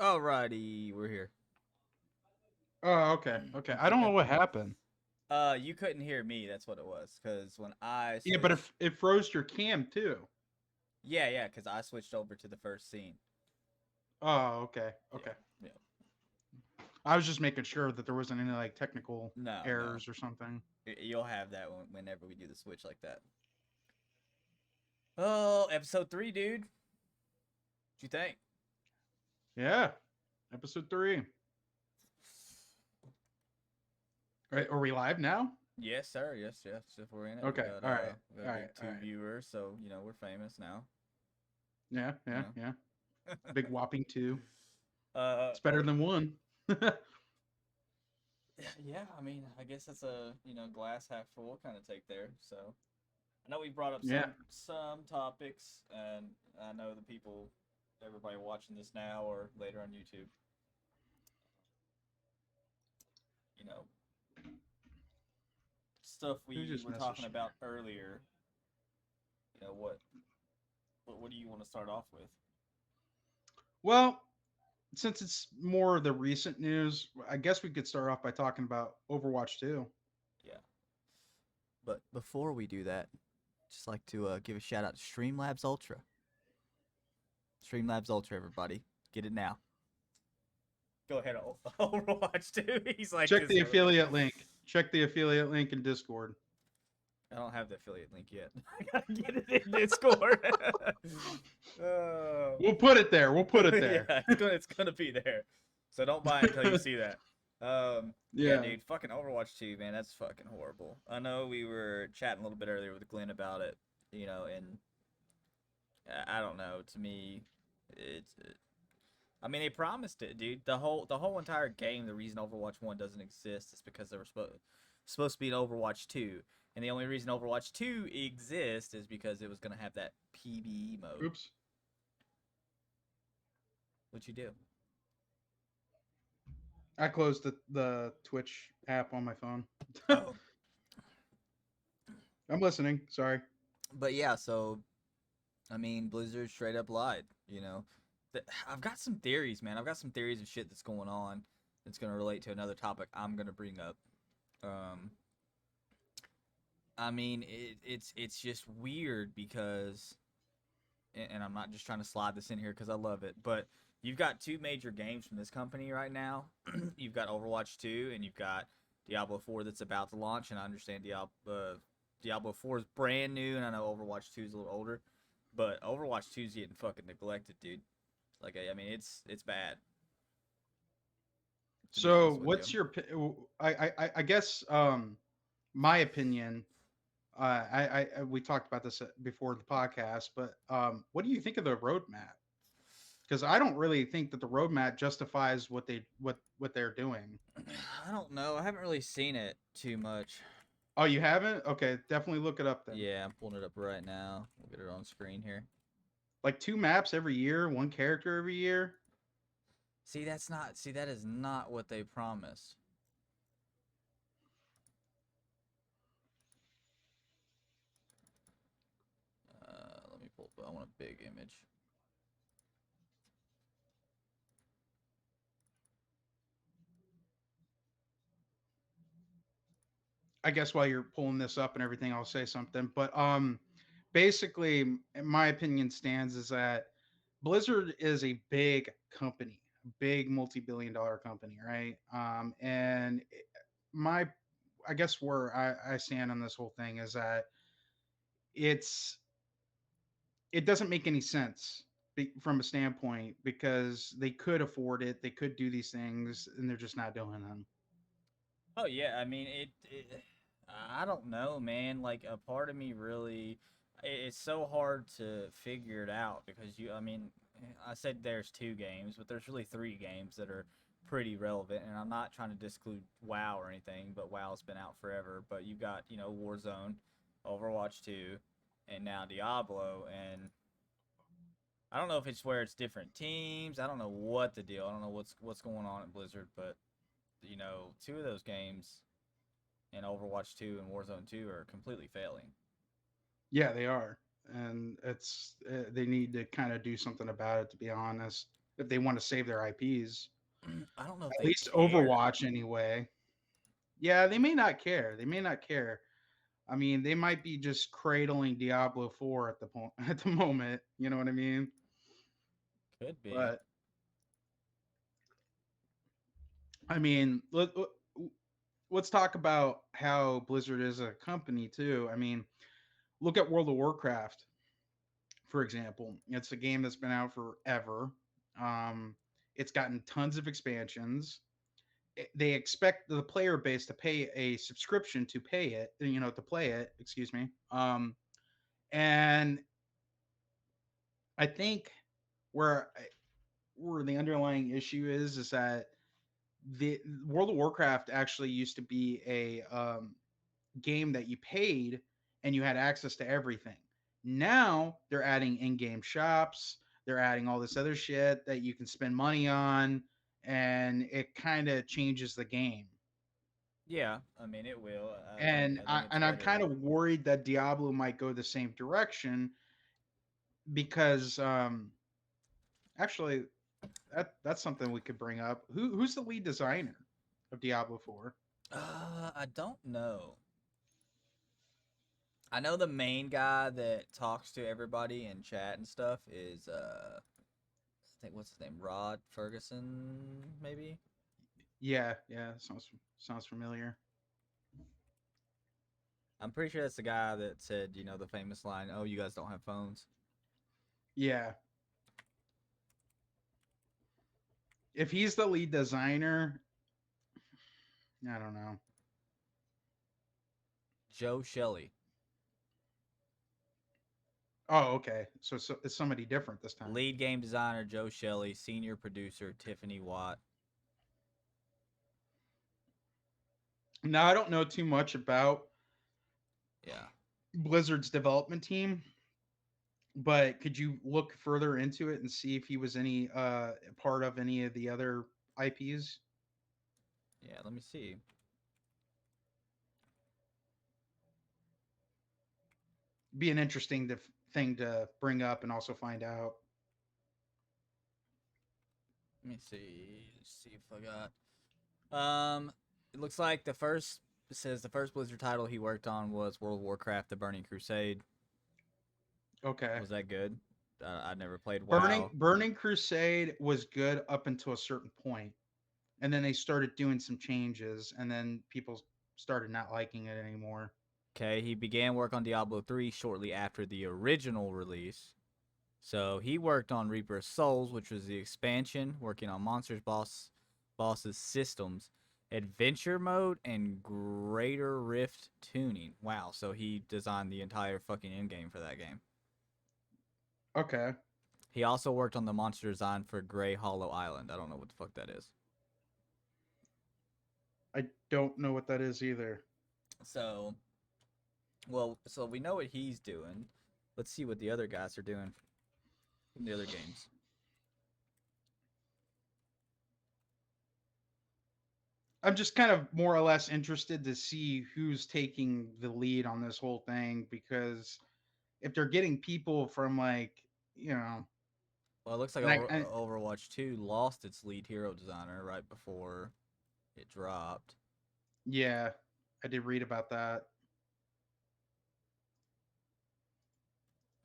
Alrighty, we're here. Oh, okay. Okay. I don't know what happened. You couldn't hear me. That's what it was. Cause when I Yeah, but switched, it froze your cam too. yeah, cause I switched over to the first scene. Oh, okay. Yeah, Okay. yeah. I was just making sure that there wasn't any like technical No. errors or something. You'll have that whenever we do the switch like that. Oh, episode 3, dude. What you think? Yeah. Episode 3. Right, are we live now? Yes, sir. Yes. If we're in it, Okay. All right. we got All a right. big All two right. viewers, so we're famous now. Yeah, You yeah, know. yeah. Big whopping 2. uh, It's better than 1. yeah. I mean, I guess that's a glass half full kind of take there. So I know we brought up Yeah. some topics, and I know the people, everybody watching this now or later on YouTube, you know, stuff Who we just were talking messaged me? about earlier. What do you want to start off with? Well, since it's more of the recent news, I guess we could start off by talking about Overwatch 2. Yeah. But before we do that, just like to give a shout out to Streamlabs Ultra. Streamlabs Ultra, everybody, get it now. Go ahead, Overwatch 2. He's like Check this. the affiliate link. Check the affiliate link in Discord. I don't have the affiliate link yet. I gotta get it in Discord. Oh. We'll put it there. We'll put it there. Yeah, it's gonna be there. So don't buy it until you see that. Yeah, Yeah. dude, fucking Overwatch 2, man, that's fucking horrible. I know we were chatting a little bit earlier with Glenn about it, and I don't know. To me, it's. I mean, they promised it, dude. The whole entire game. The reason Overwatch 1 doesn't exist is because they were supposed to be an Overwatch 2, and the only reason Overwatch 2 exists is because it was gonna have that PBE mode. Oops. What you do? I closed the Twitch app on my phone. Oh, I'm listening. Sorry. but yeah. So I mean, Blizzard straight up lied. I've got some theories, man. I've got some theories of shit that's going on that's gonna relate to another topic I'm gonna bring up. Um, I mean, it's just weird because, and I'm not just trying to slide this in here because I love it, but you've got two major games from this company right now. You've got Overwatch 2 and you've got Diablo 4 that's about to launch, and I understand Diablo 4 is brand new, and I know Overwatch 2 is a little older, but Overwatch 2 is getting fucking neglected, dude. Like, I mean, it's bad, to be So, honest with what's you. your? I guess my opinion. We talked about this before the podcast, but what do you think of the roadmap? Because I don't really think that the roadmap justifies what they're doing. I don't know. I haven't really seen it too much. Oh, you haven't? Okay, definitely look it up then. Yeah, I'm pulling it up right now. We'll get it on screen here. Like 2 maps every year, one character every year. See, that is not what they promised. Let me pull. I want a big image. I guess while you're pulling this up and everything, I'll say something. But basically, in my opinion stands is that Blizzard is a big company, a big multi-billion-dollar company, right? And my, I guess where I stand on this whole thing is that it's it doesn't make any sense from a standpoint because they could afford it, they could do these things, and they're just not doing them. Oh yeah, I mean it. I don't know, man. Like a part of me really, it's so hard to figure it out because I mean, I said there's two games, but there's really three games that are pretty relevant. And I'm not trying to disclude WoW or anything, but WoW's been out forever. But you've got Warzone, Overwatch 2, and now Diablo. And I don't know if it's where it's different teams. I don't know what the deal. I don't know what's going on at Blizzard, but two of those games in Overwatch 2 and Warzone 2 are completely failing. Yeah, they are, and it's they need to kind of do something about it. To be honest, if they want to save their IPs. I don't know if At they least care. Overwatch, anyway. Yeah, they may not care. They may not care. I mean, they might be just cradling Diablo 4 at the point at the moment. You know what I mean? Could be. But I mean, let's talk about how Blizzard is a company too. I mean, look at World of Warcraft, for example. It's a game that's been out forever. It's gotten tons of expansions. They expect the player base to pay a subscription to pay it, to play it. Excuse me. And I think where where the underlying issue is that the World of Warcraft actually used to be a game that you paid and you had access to everything. Now they're adding in-game shops, they're adding all this other shit that you can spend money on, and it kind of changes the game. Yeah, I mean it will. And I think it's I'm kind better. of worried that Diablo might go the same direction because actually that's something we could bring up. Who's the lead designer of Diablo 4? I don't know. I know the main guy that talks to everybody in chat and stuff is I think what's his name? Rod Ferguson, maybe? Yeah, yeah, sounds familiar. I'm pretty sure that's the guy that said, the famous line, "Oh, you guys don't have phones." Yeah, if he's the lead designer, I don't know. Joe Shelley. Oh, okay. So it's somebody different this time. Lead game designer Joe Shelley, senior producer Tiffany Watt. Now I don't know too much about Yeah. Blizzard's development team, but could you look further into it and see if he was any part of any of the other IPs? Yeah, let me see. Be an interesting thing to bring up and also find out. Let me see. Let's see if I got. It looks like it says the first Blizzard title he worked on was World of Warcraft: The Burning Crusade. Okay. Was that good? I never played Burning WoW. Burning Crusade was good up until a certain point, and then they started doing some changes, and then people started not liking it anymore. Okay, he began work on Diablo 3 shortly after the original release. So he worked on Reaper of Souls, which was the expansion, working on bosses systems, adventure mode, and Greater Rift tuning. Wow, so he designed the entire fucking end game for that game. Okay. He also worked on the monster design for Grey Hollow Island. I don't know what the fuck that is. I don't know what that is either. So, so we know what he's doing. Let's see what the other guys are doing in the other games. I'm just kind of more or less interested to see who's taking the lead on this whole thing because if they're getting people from like, you know, Well, it looks like and I Overwatch 2 lost its lead hero designer right before it dropped. yeah, I did read about that.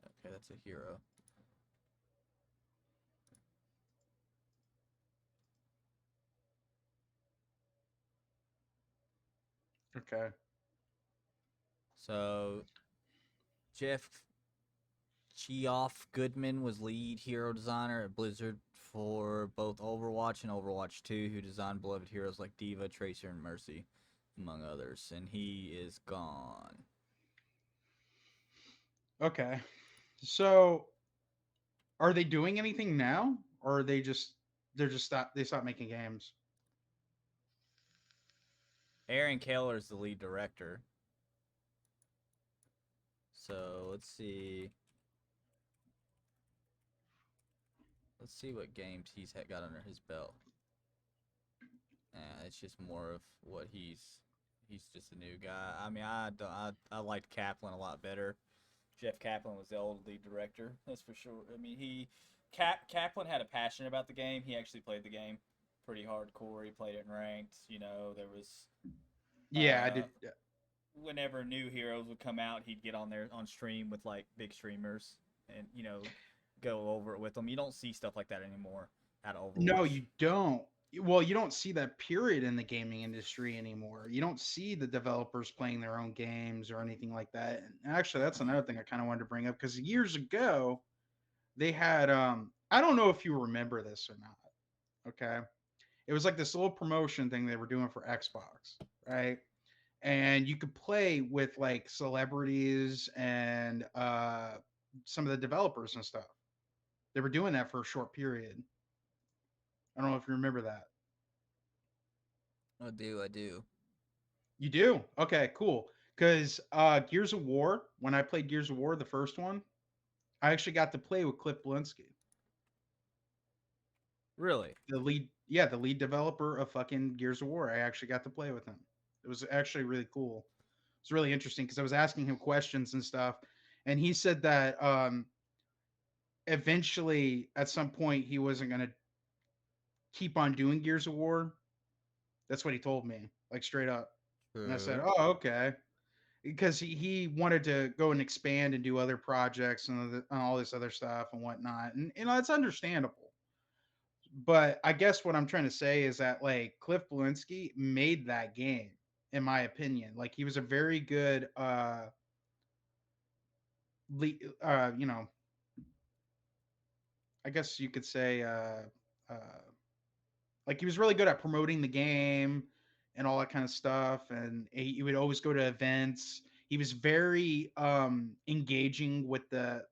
Okay, that's a hero. Okay. So Jeff Geoff Goodman was lead hero designer at Blizzard for both Overwatch and Overwatch 2, who designed beloved heroes like Diva, Tracer, and Mercy, among others. And he is gone. Okay. So are they doing anything now or are they're just they stopped making games? Aaron Keller is the lead director. So let's see. Let's see what games he's got under his belt. It's just more of what he's just a new guy. I mean, I liked Kaplan a lot better. Jeff Kaplan was the old lead director, that's for sure. I mean, Kaplan had a passion about the game. He actually played the game pretty hardcore. He played it in ranked. You know, there was Yeah, I uh, did. whenever new heroes would come out, he'd get on there on stream with like big streamers and go over it with them. You don't see stuff like that anymore out of No, Overwatch. you don't. Well, you don't see that period in the gaming industry anymore. You don't see the developers playing their own games or anything like that. And actually, that's another thing I kind of wanted to bring up because years ago they had I don't know if you remember this or not. Okay. It was like this little promotion thing they were doing for Xbox, right? And you could play with like celebrities and some of the developers and stuff. They were doing that for a short period. I don't know if you remember that. I do, I do. You do? Okay, cool. Because Gears of War, when I played Gears of War, the first one, I actually got to play with Cliff Blinsky, Really? the lead developer of fucking Gears of War. I actually got to play with him. It was actually really cool. It's really interesting because I was asking him questions and stuff, and he said that eventually, at some point, he wasn't going to keep on doing Gears of War. That's what he told me, like straight up. And I said, True. "Oh, okay." Because he wanted to go and expand and do other projects and all this other stuff and whatnot. And you know, it's understandable. But I guess what I'm trying to say is that like Cliff Belinsky made that game, in my opinion. Like he was a very good you know, I guess you could say like he was really good at promoting the game and all that kind of stuff. And he would always go to events. He was very engaging with the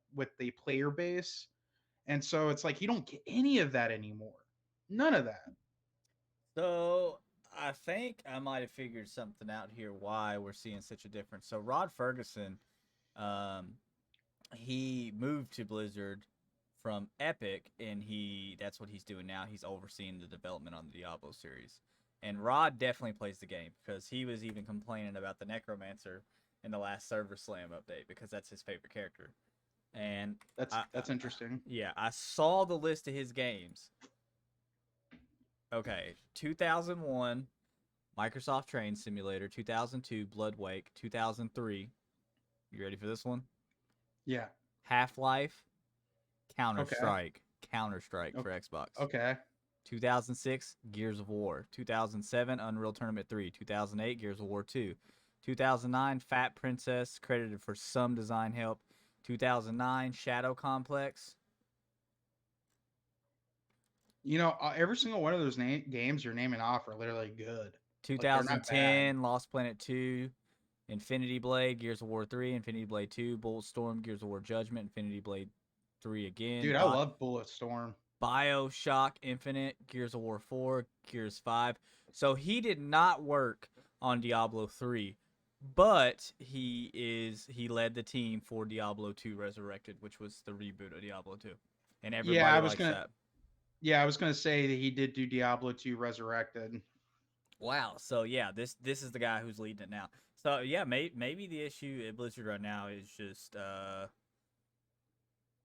player base. And so it's like you don't get any of that anymore. None of that. So I think I might have figured something out here why we're seeing such a difference. So Rod Ferguson, um, he moved to Blizzard from Epic, and that's what he's doing now. He's overseeing the development on the Diablo series. And Rod definitely plays the game because he was even complaining about the Necromancer in the last Server Slam update because that's his favorite character. And That's interesting. yeah, I saw the list of his games. Okay, 2001 Microsoft Train Simulator, 2002 Blood Wake, 2003. You ready for this one? Yeah. Half Life, Counter Okay. Strike, Counter Strike for Xbox. Okay. 2006 Gears of War, 2007 Unreal Tournament 3, 2008 Gears of War 2, 2009 Fat Princess, credited for some design help, 2009 Shadow Complex. You know, every single one of those games you're naming off are literally good. Like they're not bad. 2010 Lost Planet 2, Infinity Blade, Gears of War 3, Infinity Blade 2, Bulletstorm, Gears of War Judgment, Infinity Blade 3 again, Dude, I love Bulletstorm. BioShock Infinite, Gears of War 4, Gears 5. So he did not work on Diablo 3, but he led the team for Diablo 2 Resurrected, which was the reboot of Diablo 2. And Yeah, everybody likes that. I was gonna say that he did do Diablo 2 Resurrected. Wow. So yeah, this is the guy who's leading it now. So yeah, maybe the issue at Blizzard right now is just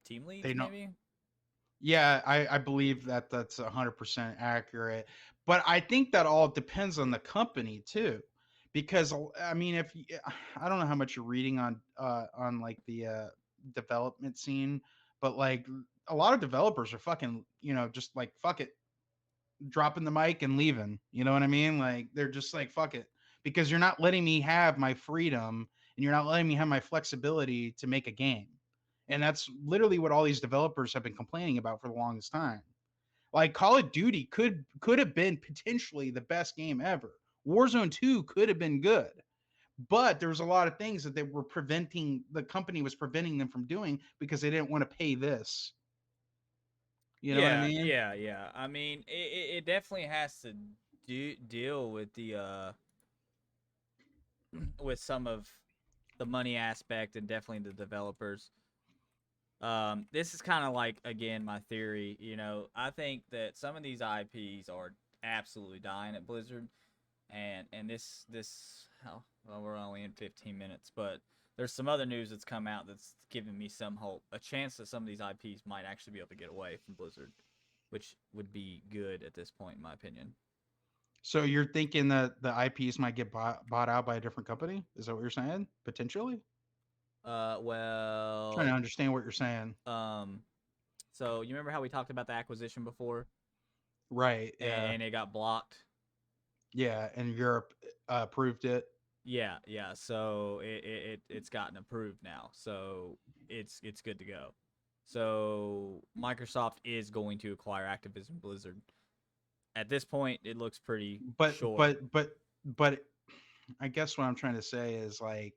team leads, They know. maybe. Yeah, I believe that that's 100% accurate. But I think that all depends on the company too. Because I mean, if I don't know how much you're reading on like the development scene, but like a lot of developers are fucking, you know, just like fuck it, dropping the mic and leaving. You know what I mean? Like they're just like fuck it because you're not letting me have my freedom and you're not letting me have my flexibility to make a game. And that's literally what all these developers have been complaining about for the longest time. Like Call of Duty could have been potentially the best game ever. Warzone 2 could have been good. But there was a lot of things that they were preventing the company was preventing them from doing because they didn't want to pay this. You know what I Yeah, mean? yeah, yeah. I mean, it definitely has to deal with the with some of the money aspect and definitely the developers. This is kind of like again my theory. I think that some of these IPs are absolutely dying at Blizzard, and this well, we're only in 15 minutes, but there's some other news that's come out that's giving me some hope, a chance that some of these IPs might actually be able to get away from Blizzard, which would be good at this point, in my opinion. So you're thinking that the IPs might get bought out by a different company? Is that what you're saying? Potentially? Trying to Well, understand what you're saying. um, so you remember how we talked about the acquisition before, Right. Yeah. and it got blocked? Yeah. And Europe approved it. Yeah, yeah. So it's gotten approved now, so it's good to go. So Microsoft is going to acquire Activision Blizzard. At this point, it looks pretty But sure. but but but I guess what I'm trying to say is like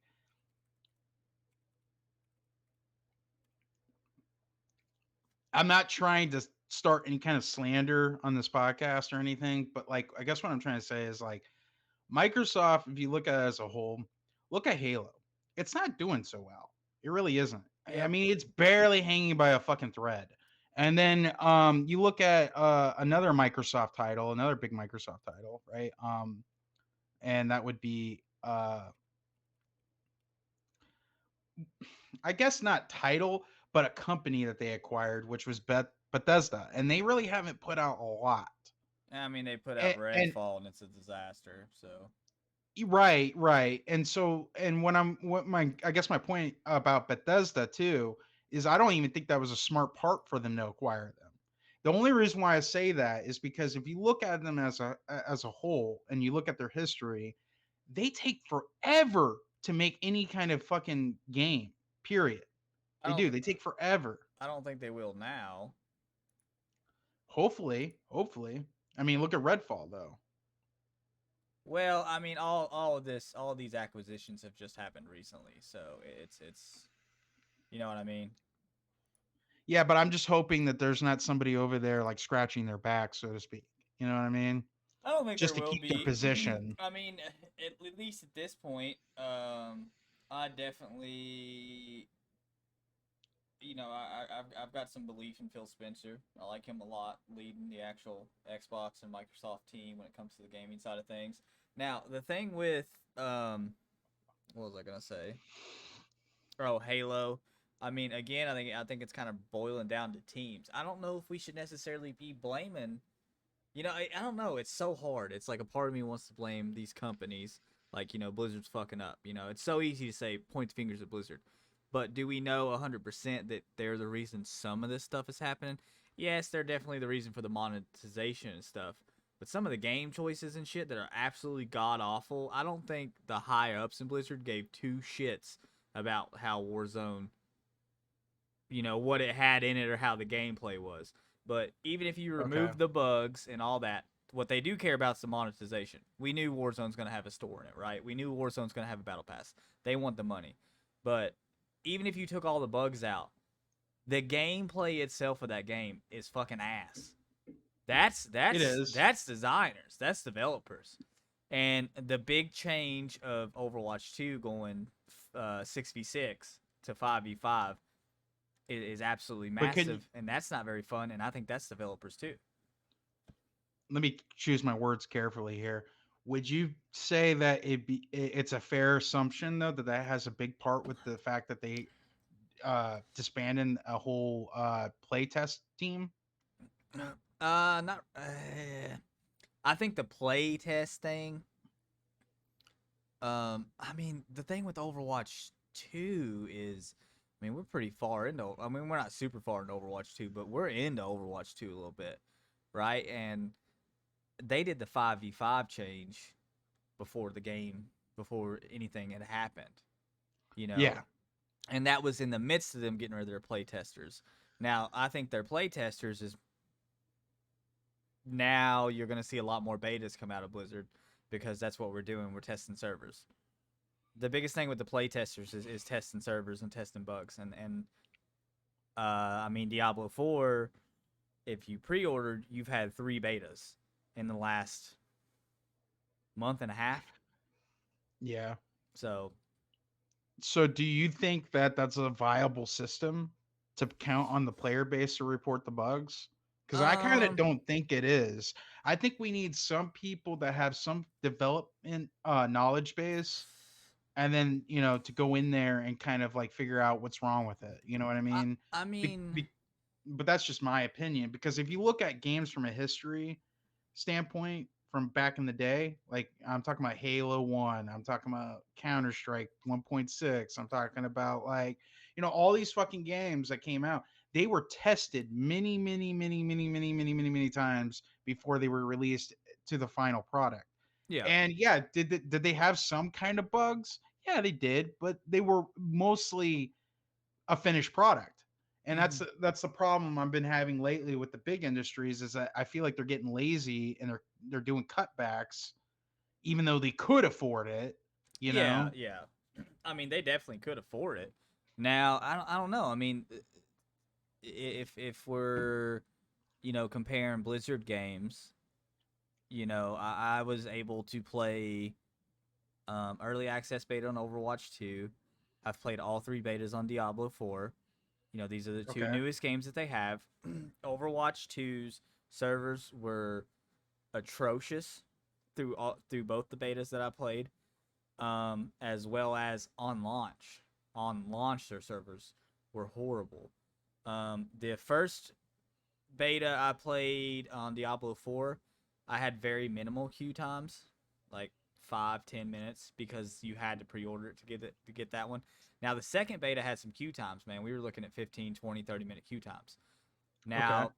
I'm not trying to start any kind of slander on this podcast or anything, but like I guess what I'm trying to say is like Microsoft, if you look at it as a whole, look at Halo. It's not doing so well. It really isn't. I Yep. mean, it's barely hanging by a fucking thread. And then you look at another Microsoft title, another big Microsoft title, right? And that would be I guess not title, but a company that they acquired, which was Bethesda, and they really haven't put out a lot. I mean, they put out And Redfall and it's a disaster. So right, right. And so, and what my, I guess my point about Bethesda too is I don't even think that was a smart part for them to acquire them. The only reason why I say that is because if you look at them as a whole and you look at their history, they take forever to make any kind of fucking game. Period. I They don't do. They take forever. I don't think they will now. Hopefully. I mean, look at Redfall though. Well, I mean, all of these acquisitions have just happened recently, so it's you know what I mean. Yeah, but I'm just hoping that there's not somebody over there like scratching their back, so to speak. You know what I mean? I don't think there Just to will keep their be. position. I mean, at least at this point, I definitely, I've got some belief in Phil Spencer. I like him a lot, leading the actual Xbox and Microsoft team when it comes to the gaming side of things. Now, the thing with what was I gonna say? Oh, Halo. I mean, again, I think it's kind of boiling down to teams. I don't know if we should necessarily be blaming. I don't know. It's so hard. It's like a part of me wants to blame these companies, like Blizzard's fucking up. It's so easy to say point the fingers at Blizzard, but do we know 100% that they're the reason some of this stuff is happening? Yes, they're definitely the reason for the monetization and stuff. But some of the game choices and shit that are absolutely god awful, I don't think the high ups in Blizzard gave two shits about how Warzone, what it had in it or how the gameplay was. But even if you Okay. remove the bugs and all that, what they do care about is the monetization. We knew Warzone's going to have a store in it, right? We knew Warzone's going to have a battle pass. They want the money. But even if you took all the bugs out, the gameplay itself of that game is fucking ass. That's It that's is. that's designers, that's developers. And the big change of Overwatch 2 going 6v6 to 5v5 is absolutely But can you massive, and that's not very fun. And I think that's developers too. let me choose my words carefully here. Would you say that it's a fair assumption though that that has a big part with the fact that they disbanded a whole playtest team? Not. I think the play test thing. I mean, the thing with Overwatch 2 is, I mean, we're pretty far into. I mean, we're not super far into Overwatch 2, but we're into Overwatch 2 a little bit, right? And they did the 5v5 change before the game, before anything had happened. You know, Yeah. and that was in the midst of them getting rid of their play testers. Now, I think their play testers is now you're going to see a lot more betas come out of Blizzard because that's what we're doing. We're testing servers. The biggest thing with the play testers is testing servers and testing bugs. I mean, Diablo 4, if you pre ordered, you've had 3 betas in the last month and a half. Yeah. So, So do you think that that's a viable system to count on the player base to report the bugs? Because I kind of um, don't think it is. I think we need some people that have some development knowledge base and then to go in there and kind of like figure out what's wrong with it. You know what I I mean? I Be, mean, be, but that's just my opinion because if you look at games from a history standpoint from back in the day, like I'm talking about Halo 1, I'm talking about Counter-Strike 1.6, I'm talking about like, all these fucking games that came out, they were tested many, many, many, many, many, many, many, many times before they were released to the final product. yeah. And yeah, did they have some kind of bugs? Yeah, they did, but they were mostly a finished product. And Hmm. that's the problem I've been having lately with the big industries is that I feel like they're getting lazy and they're doing cutbacks even though they could afford it, you Yeah, know? yeah. I mean, they definitely could afford it. Now, I don't know. I mean, if we're comparing Blizzard games, I was able to play early access beta on Overwatch 2. I've played all three betas on Diablo 4. These are the two Okay. newest games that they have. Overwatch 2's servers were atrocious through both the betas that I played, as well as on launch. On launch, their servers were horrible. The first beta I played on Diablo 4, I had very minimal queue times, like 5-10 minutes, because you had to pre-order it to get that one. Now the second beta had some queue times, man. We were looking at 15, 20, 30 minute queue times. Okay. Now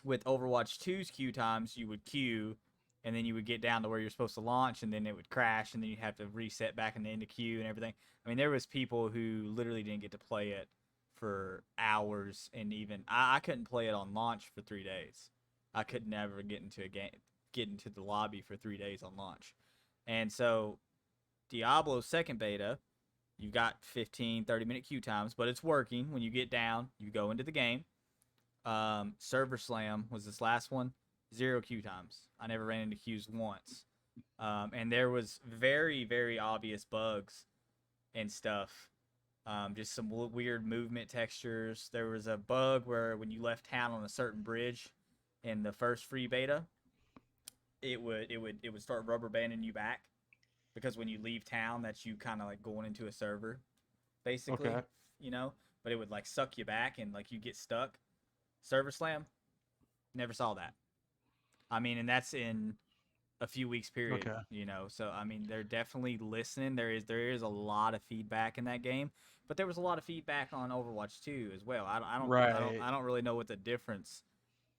with Overwatch 2's queue times, you would queue, and then you would get down to where you're supposed to launch, and then it would crash, and then you'd have to reset back in the end of queue and everything. I mean, there was people who literally didn't get to play it for hours, and even I couldn't play it on launch for 3 days. I could never get into the lobby for 3 days on launch. And so Diablo's second beta, you've got 15, 30 minute queue times, but it's working. When you get down, you go into the game. Server Slam was this last one. Zero queue times. I never ran into queues once. And there was very, very obvious bugs and stuff. Just some weird movement textures. There was a bug where when you left town on a certain bridge in the first free beta, it would start rubber banding you back because when you leave town, that's you kind of like going into a server, basically, Okay. you know. But it would like suck you back and like you get stuck. Server Slam, never saw that. I mean, and that's in a few weeks period, Okay. So I mean, they're definitely listening. There is a lot of feedback in that game, but there was a lot of feedback on Overwatch 2 as well. Right. I don't really know what the difference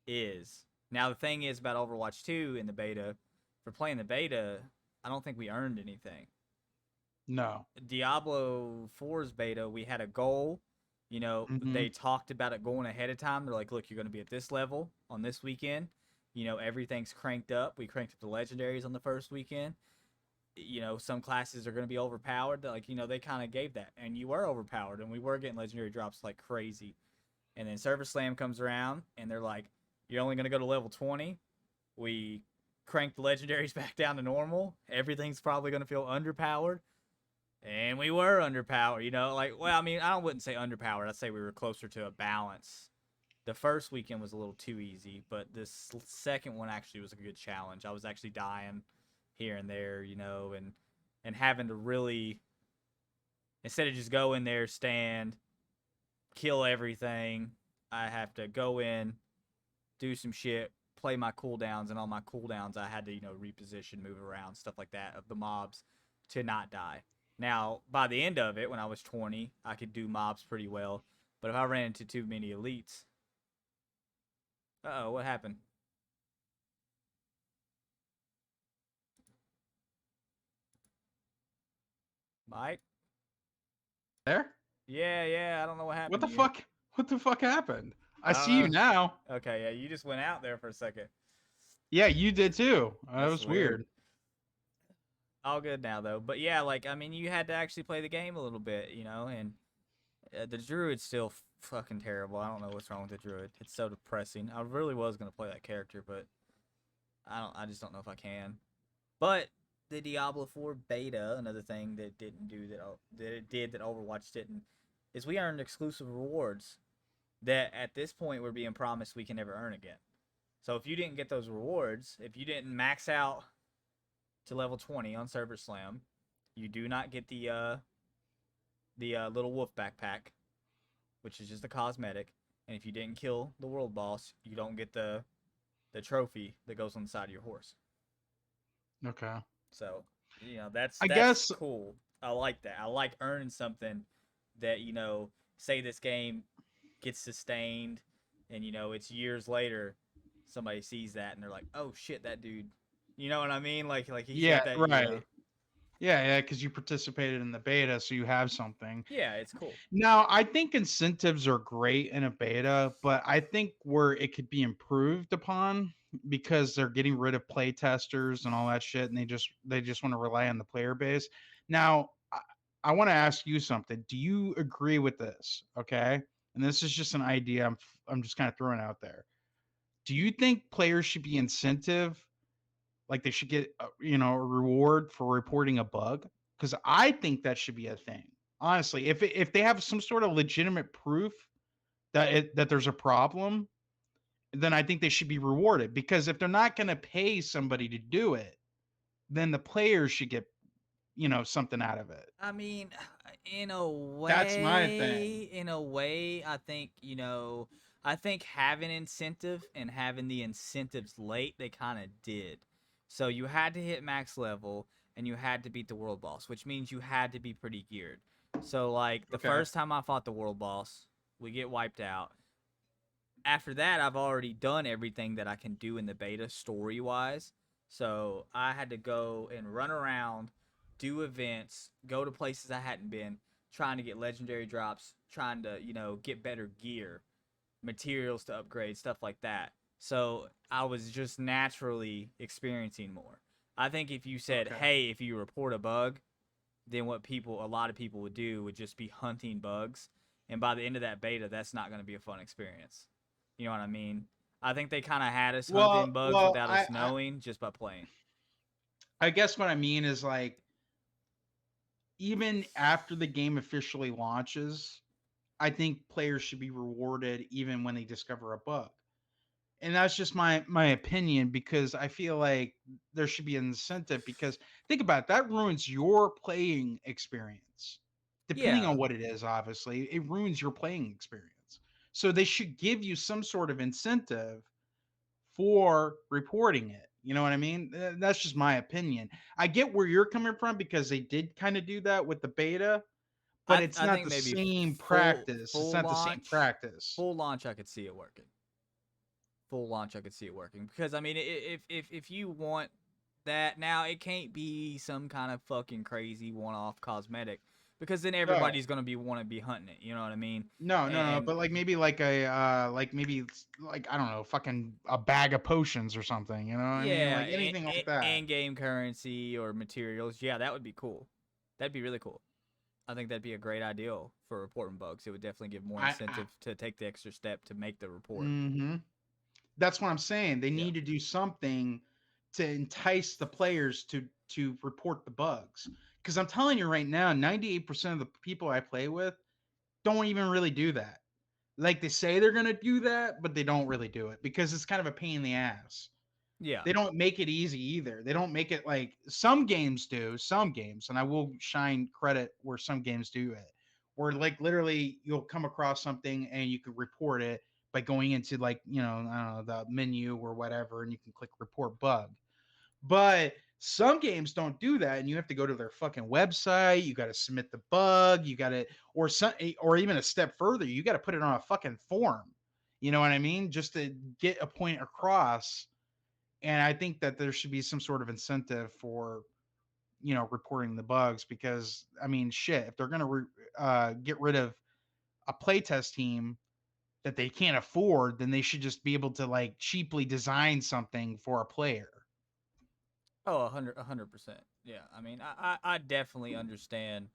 is. Now the thing is about Overwatch 2 in the beta, for playing the beta, I don't think we earned anything. No. Diablo 4's beta, we had a goal. Mhm. They talked about it going ahead of time. They're like, look, you're going to be at this level on this weekend. Everything's cranked up. We cranked up the legendaries on the first weekend. Some classes are going to be overpowered. Like, they kind of gave that. And you were overpowered, and we were getting legendary drops like crazy. And then Server Slam comes around, and they're like, you're only going to go to level 20. We cranked the legendaries back down to normal. Everything's probably going to feel underpowered. And we were underpowered, like, well, I mean, I wouldn't say underpowered. I'd say we were closer to a balance. The first weekend was a little too easy, but this second one actually was a good challenge. I was actually dying here and there, and having to really, instead of just go in there, stand, kill everything, I have to go in, do some shit, play my cooldowns, and on my cooldowns, I had to, reposition, move around, stuff like that of the mobs to not die. Now, by the end of it, when I was 20, I could do mobs pretty well. But if I ran into too many elites, oh, what happened? Mike? There? Yeah, yeah, I don't know what What happened the to you. fuck? What the fuck happened? I I don't see you know. now. Okay, yeah, you just went out there for a second. Yeah, you did too. That That's was weird. weird. All good now though. But yeah, like I mean, you had to actually play the game a little bit, and the druid's still fucking terrible. I don't know what's wrong with the druid. It's so depressing. I really was gonna play that character, but I don't. I just don't know if I can. But the Diablo 4 beta, another thing that didn't do that it did that Overwatch didn't, is we earned exclusive rewards that at this point we're being promised we can never earn again. So if you didn't get those rewards, if you didn't max out to level 20 on Server Slam, You do not get the little wolf backpack, which is just a cosmetic. And if you didn't kill the world boss, you don't get the trophy that goes on the side of your horse. Okay. So, you know, that's I that's guess cool. I like that. I like earning something that, say this game gets sustained and it's years later, somebody sees that and they're like, "Oh shit, that dude." You know what I mean? Like he's yeah, got that. right. Yeah, because you participated in the beta, so you have something. Yeah, it's cool. Now, I think incentives are great in a beta, but I think where it could be improved upon because they're getting rid of play testers and all that shit, and they just want to rely on the player base. Now, I want to ask you something. Do you agree with this? Okay, and this is just an idea. I'm just kind of throwing out there. Do you think players should be incentive, like they should get a reward for reporting a bug? Because I think that should be a thing. Honestly, if they have some sort of legitimate proof that there's a problem, then I think they should be rewarded. Because if they're not going to pay somebody to do it, then the players should get something out of it. I mean, That's my thing. in a way, I think, I think having incentive and having the incentives late, they kind of did. So you had to hit max level and you had to beat the world boss, which means you had to be pretty geared. So, like, the Okay. first time I fought the world boss, we get wiped out. After that, I've already done everything that I can do in the beta story wise. So I had to go and run around, do events, go to places I hadn't been, trying to get legendary drops, trying to, get better gear, materials to upgrade, stuff like that. So I was just naturally experiencing more. I think if you said, Okay. hey, if you report a bug, then a lot of people would do would just be hunting bugs. And by the end of that beta, that's not going to be a fun experience. You know what I mean? I think they kind of had us Well, hunting bugs well, without I, us I knowing just by playing. I guess what I mean is like even after the game officially launches, I think players should be rewarded even when they discover a bug. And that's just my opinion because I feel like there should be an incentive because think about it, that ruins your playing experience. Depending on Yeah, what it is, obviously, it ruins your playing experience. So they should give you some sort of incentive for reporting it. You know what I mean? That's just my opinion. I get where you're coming from because they did kind of do that with the beta, but it's I not think the maybe same full practice. It's full not the same launch, practice. full launch. I could see it working. Full launch, I could see it working because I mean, if you want that now, it can't be some kind of fucking crazy one-off cosmetic because then No, everybody's gonna be want to be hunting it. You know what I mean? no, And but like maybe like a like maybe like I don't know, fucking a bag of potions or something. You know what I mean? yeah, Like anything like that. in-game currency or materials. Yeah, that would be cool. That'd be really cool. I think that'd be a great ideal for reporting bugs. It would definitely give more I incentive to take the extra step to make the report. mm-hmm. That's what I'm saying. They Yeah. need to do something to entice the players to report the bugs. Because I'm telling you right now, 98% of the people I play with don't even really do that. Like they say they're gonna do that, but they don't really do it because it's kind of a pain in the ass. Yeah. They don't make it easy either. They don't make it like some games do, some games, and I will shine credit where some games do it. Where like literally you'll come across something and you can report it by going into like, I don't know, the menu or whatever, and you can click report bug. But some games don't do that, and you have to go to their fucking website. You got to submit the bug. You got to, or even a step further, you got to put it on a fucking form. You know what I mean? Just to get a point across. And I think that there should be some sort of incentive for reporting the bugs because I mean, shit, if they're gonna get rid of a playtest team that they can't afford, then they should just be able to like cheaply design something for a player. Oh, 100%. Yeah. I mean, I definitely understand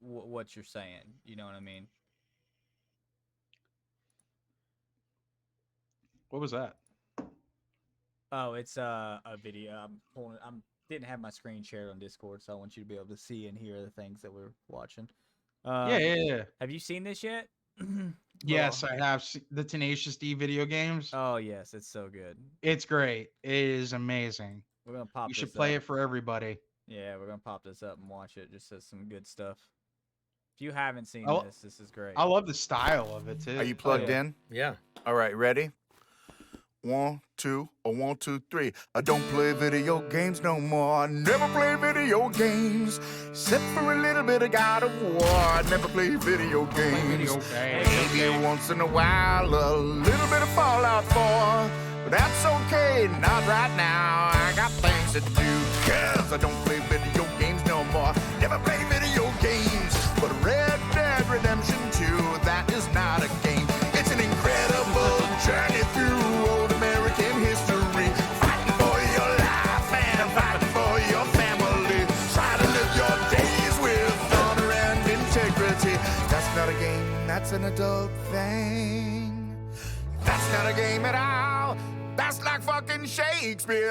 what you're saying. You know what I mean? What was that? Oh, it's a video. I'm pulling. I'm didn't have my screen shared on Discord, so I want you to be able to see and hear the things that we're watching. Yeah, Uh, yeah, yeah. have you seen this yet? Yes, Little. I have the Tenacious D video games. Oh yes, it's so good. It's great. It is amazing. We're gonna You pop should this play up. it for everybody. Yeah, we're gonna pop this up and watch it. Just says some good stuff. If you haven't seen I, lo- this, this is great. I love the style of it Are too. you Oh plugged yeah. in? Yeah. All right, ready? One, two, or 1, 2, 3. I don't play video games no more. I never play video games, except for a little bit of God of War. I never play video games. Maybe once in a while, a little bit of Fallout 4. But that's okay, not right now. I got things to do, cause I don't play video games no more. Never play video games. But Red Dead Redemption 2, that is not a game. It's an incredible journey through old American history. Fighting for your life and fighting for your family. Try to live your days with honor and integrity. That's not a game, that's an adult thing. That's not a game at all. That's like fucking Shakespeare. You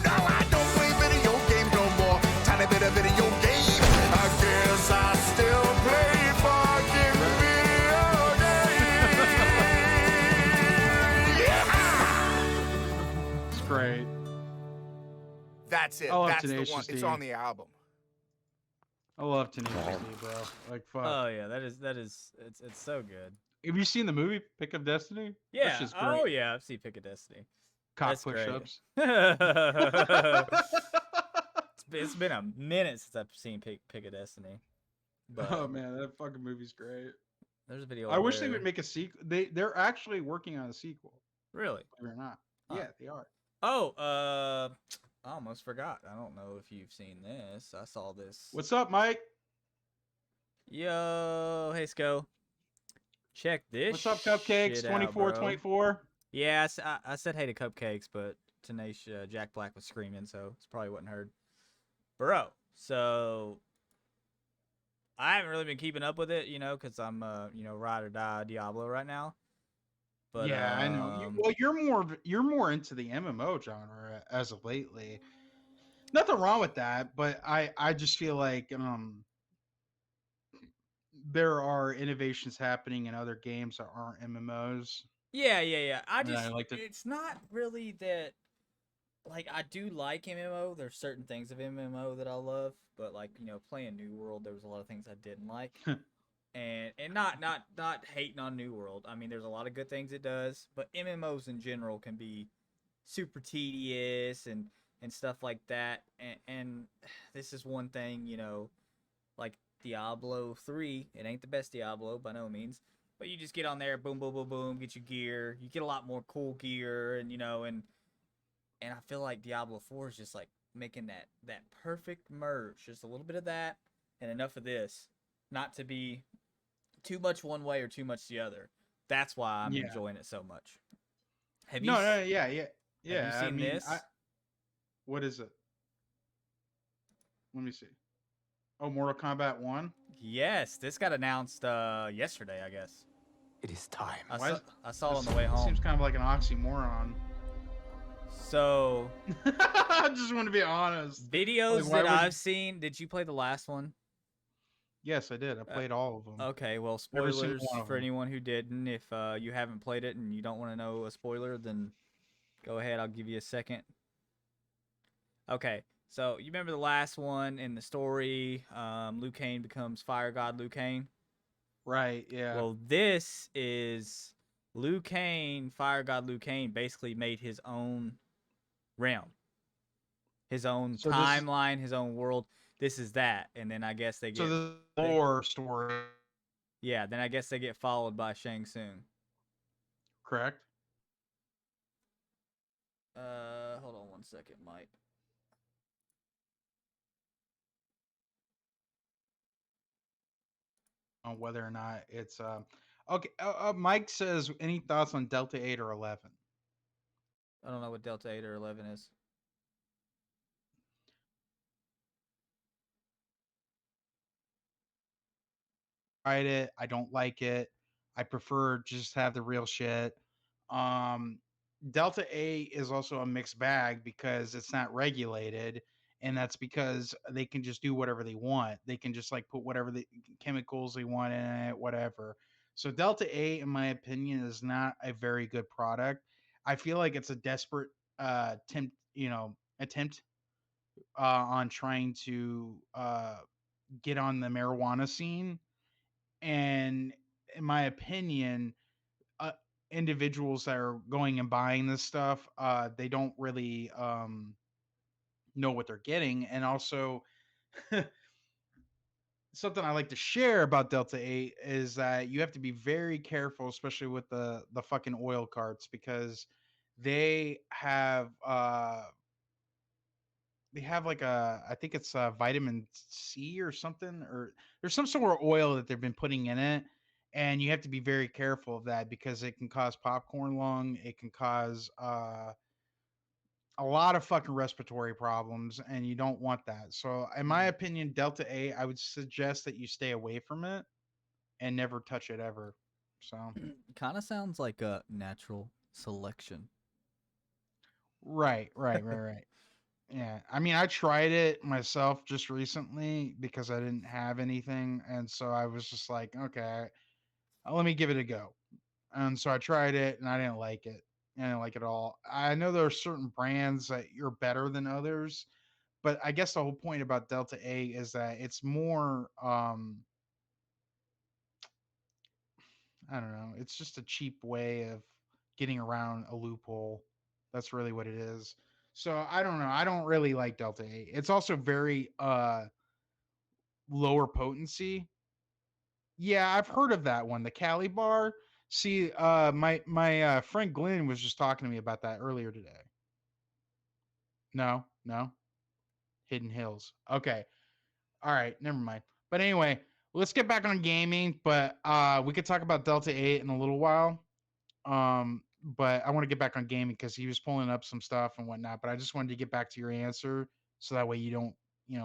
know I don't play video games no more. Tiny bit of video game. I guess I still play fucking video games. Yeah. It's great. That's it. I love That's the Tenacious one. It's D. on the album. I love Tenacious D, bro. Like fuck. Oh yeah, it's so good. Have you seen the movie Pick of Destiny? That Yeah. shit's Oh great. yeah, I've seen Pick of Destiny. Cock That's great. push-ups. It's been a minute since I've seen Pick of Destiny. But Oh man, that fucking movie's great. there's a video. I wish they there. would make a sequel. They're actually working on a sequel. Really. Believe it or not. Huh. Yeah, they are. Oh, I almost forgot. I don't know if you've seen this. I saw this. What's up, Mike? Yo, hey Sco. Check this. What's up, Cupcakes? shit out, 24, bro. 24. Yeah, I said hey to Cupcakes, but Tenacious Jack Black was screaming, so it's probably wasn't heard. Bro, so I haven't really been keeping up with it, because I'm ride or die Diablo right now. But Yeah, I know. Well, you're more into the MMO genre as of lately. Nothing wrong with that, but I just feel like there are innovations happening in other games that aren't MMOs. yeah. I And I just like to- it's not really that. Like I do like MMO. There's certain things of MMO that I love, but like playing New World, there was a lot of things I didn't like, and not hating on New World. I mean, there's a lot of good things it does, but MMOs in general can be super tedious and stuff like that. And this is one thing, like Diablo 3. It ain't the best Diablo by no means, but you just get on there, boom, boom, boom, boom, get your gear. You get a lot more cool gear, and I feel like Diablo 4 is just like making that perfect merge. Just a little bit of that and enough of this. Not to be too much one way or too much the other. That's why I'm enjoying it so much. Have you yeah. Have you seen this? What is it? Let me see. Oh, Mortal Kombat 1? Yes, this got announced yesterday, I guess. It is time. I saw it on the way home. Seems kind of like an oxymoron. So, I just want to be honest. videos Like, why that would I've you- seen, did you play the last one? Yes, I did. I played all of them. Okay, well, Every single spoilers one of for them. anyone who didn't. If you haven't played it and you don't want to know a spoiler, then go ahead. I'll give you a second. Okay, so you remember the last one in the story? Liu Kang becomes Fire God Liu Kang. Right, yeah. Well, this is Liu Kang, Fire God Liu Kang, basically made his own realm, his own So this- timeline, his own world. This is that, and then I guess they get so the lore story, yeah. Then I guess they get followed by Shang Tsung. correct? Hold on one second, Mike. On whether or not it's okay. Mike says, any thoughts on Delta 8 or 11? I don't know what Delta 8 or 11 is. Tried it. I don't like it. I prefer just have the real shit. Um, Delta 8 is also a mixed bag because it's not regulated, and that's because they can just do whatever they want. They can just like put whatever the chemicals they want in it, whatever. So Delta 8, in my opinion, is not a very good product. I feel like it's a desperate attempt. attempt on trying to get on the marijuana scene. And in my opinion, uh, individuals that are going and buying this stuff, they don't really know what they're getting. And also, something I like to share about Delta 8 is that you have to be very careful, especially with the fucking oil carts, because they have like a, I think it's vitamin C or something, or there's some sort of oil that they've been putting in it, and you have to be very careful of that because it can cause popcorn lung, it can cause a lot of fucking respiratory problems, and you don't want that. So in my opinion, Delta 8, I would suggest that you stay away from it and never touch it ever. So Kind of sounds like a natural selection. right. Yeah, I mean, I tried it myself just recently because I didn't have anything, and so I was just like, okay, let me give it a go. And so I tried it, and I didn't like it. I didn't like it at all. I know there are certain brands that you're better than others, but I guess the whole point about Delta 8 is that it's more, I don't know, it's just a cheap way of getting around a loophole. That's really what it is. So I don't know. I don't really like Delta 8. It's also very lower potency. Yeah, I've heard of that one, the Cali bar. See, my friend Glenn was just talking to me about that earlier today. No, Hidden Hills. Okay, all right, never mind. But anyway, let's get back on gaming. But we could talk about Delta 8 in a little while. But I want to get back on gaming because he was pulling up some stuff and whatnot. But I just wanted to get back to your answer so that way you don't,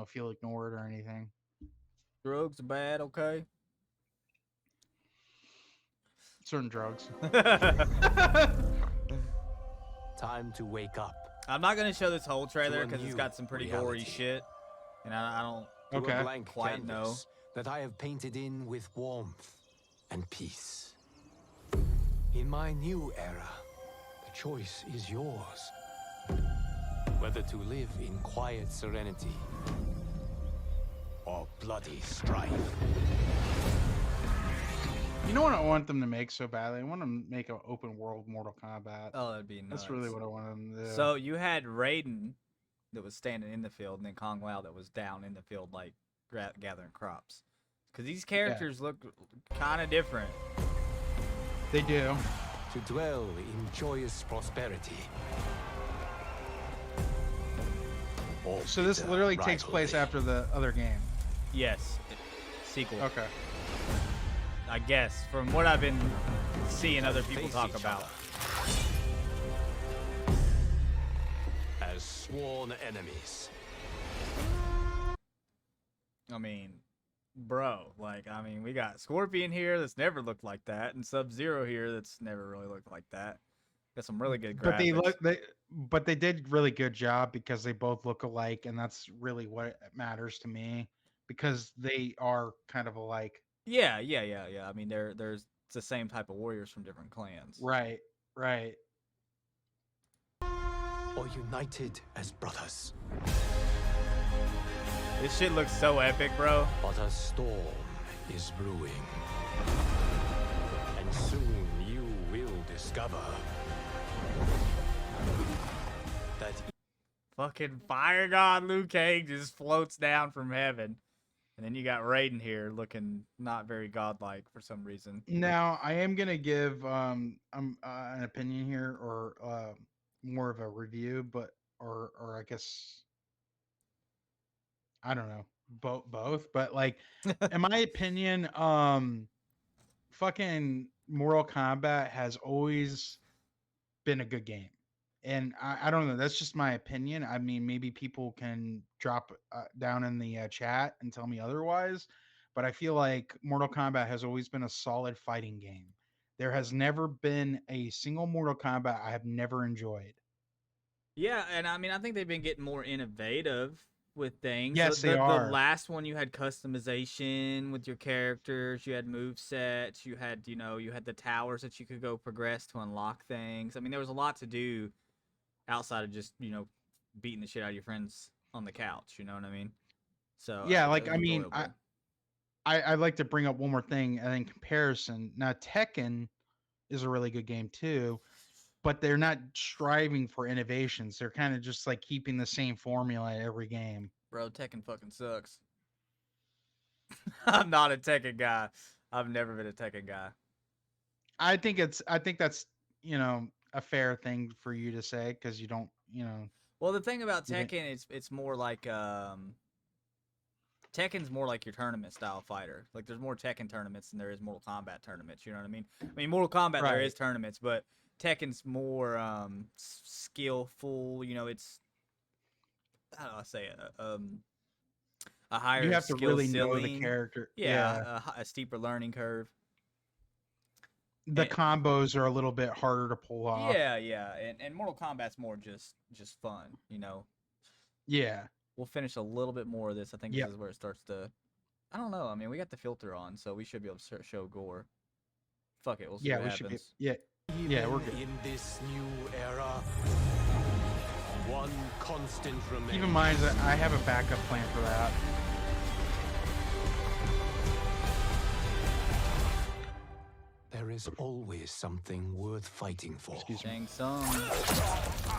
feel ignored or anything. Drugs are bad, okay? Certain drugs. Time to wake up. I'm not gonna show this whole trailer a because it's new got some pretty gory reality. shit, and I don't. To Okay. a blank Quite know. canvas that I have painted in with warmth and peace. In my new era, the choice is yours. Whether to live in quiet serenity or bloody strife. You know what I want them to make so badly? I want them to make an open world Mortal Kombat. Oh, that'd be nuts. That's really what I want them to do. So you had Raiden that was standing in the field, and then Kong Lao that was down in the field, like gathering crops. Because these characters look kind of different. They do. To dwell in joyous prosperity. Or So this bitter literally takes place rivalry. after the other game. Yes, sequel. Okay. I guess from what I've been seeing other people Face talk each about. other as sworn enemies. I mean, bro, we got Scorpion here that's never looked like that, and Sub-Zero here that's never really looked like that. Got some really good graphics. But they did really good job because they both look alike, and that's really what matters to me because they are kind of alike. Yeah. I mean, there's it's the same type of warriors from different clans. Right. Or united as brothers. This shit looks so epic, bro. But a storm is brewing. And soon you will discover that Fucking fire god Liu Kang just floats down from heaven. And then you got Raiden here looking not very godlike for some reason. Now I am gonna give an opinion here, or more of a review, but or I guess I don't know, both. But like, in my opinion, fucking Mortal Kombat has always been a good game. And I don't know. That's just my opinion. I mean, maybe people can drop down in the chat and tell me otherwise. But I feel like Mortal Kombat has always been a solid fighting game. There has never been a single Mortal Kombat I have never enjoyed. Yeah, and I mean, I think they've been getting more innovative with things. Yes, the, they are. The last one, you had customization with your characters. You had move sets. You had, you had the towers that you could go progress to unlock things. I mean, there was a lot to do outside of just, beating the shit out of your friends on the couch. You know what I mean? So Yeah, it like was I mean, enjoyable. I'd like to bring up one more thing and in comparison. Now Tekken is a really good game too, but they're not striving for innovations. They're kind of just like keeping the same formula every game. Bro, Tekken fucking sucks. I'm not a Tekken guy. I've never been a Tekken guy. I think that's, a fair thing for you to say because you don't, Well, the thing about you didn't- Tekken, it's more like Tekken's more like your tournament style fighter. Like there's more Tekken tournaments than there is Mortal Kombat tournaments. You know what I mean? I mean Mortal Kombat there Right. is tournaments, but Tekken's more skillful. You know, it's how do I say it? A higher you have to skill really know the ceiling. character. Yeah, a steeper learning curve. The And- combos are a little bit harder to pull off. Yeah, and Mortal Kombat's more just fun. You know, Yeah. we'll finish a little bit more of this. I think Yep. this is where it starts to. I don't know. I mean, we got the filter on, so we should be able to show gore. Fuck it, we'll see Yeah, what we happens. should be. Yeah, we're good. In this new era, one constant remains. Keep in mind that I have a backup plan for that. There is always something worth fighting for. Excuse me. Shang Tsung.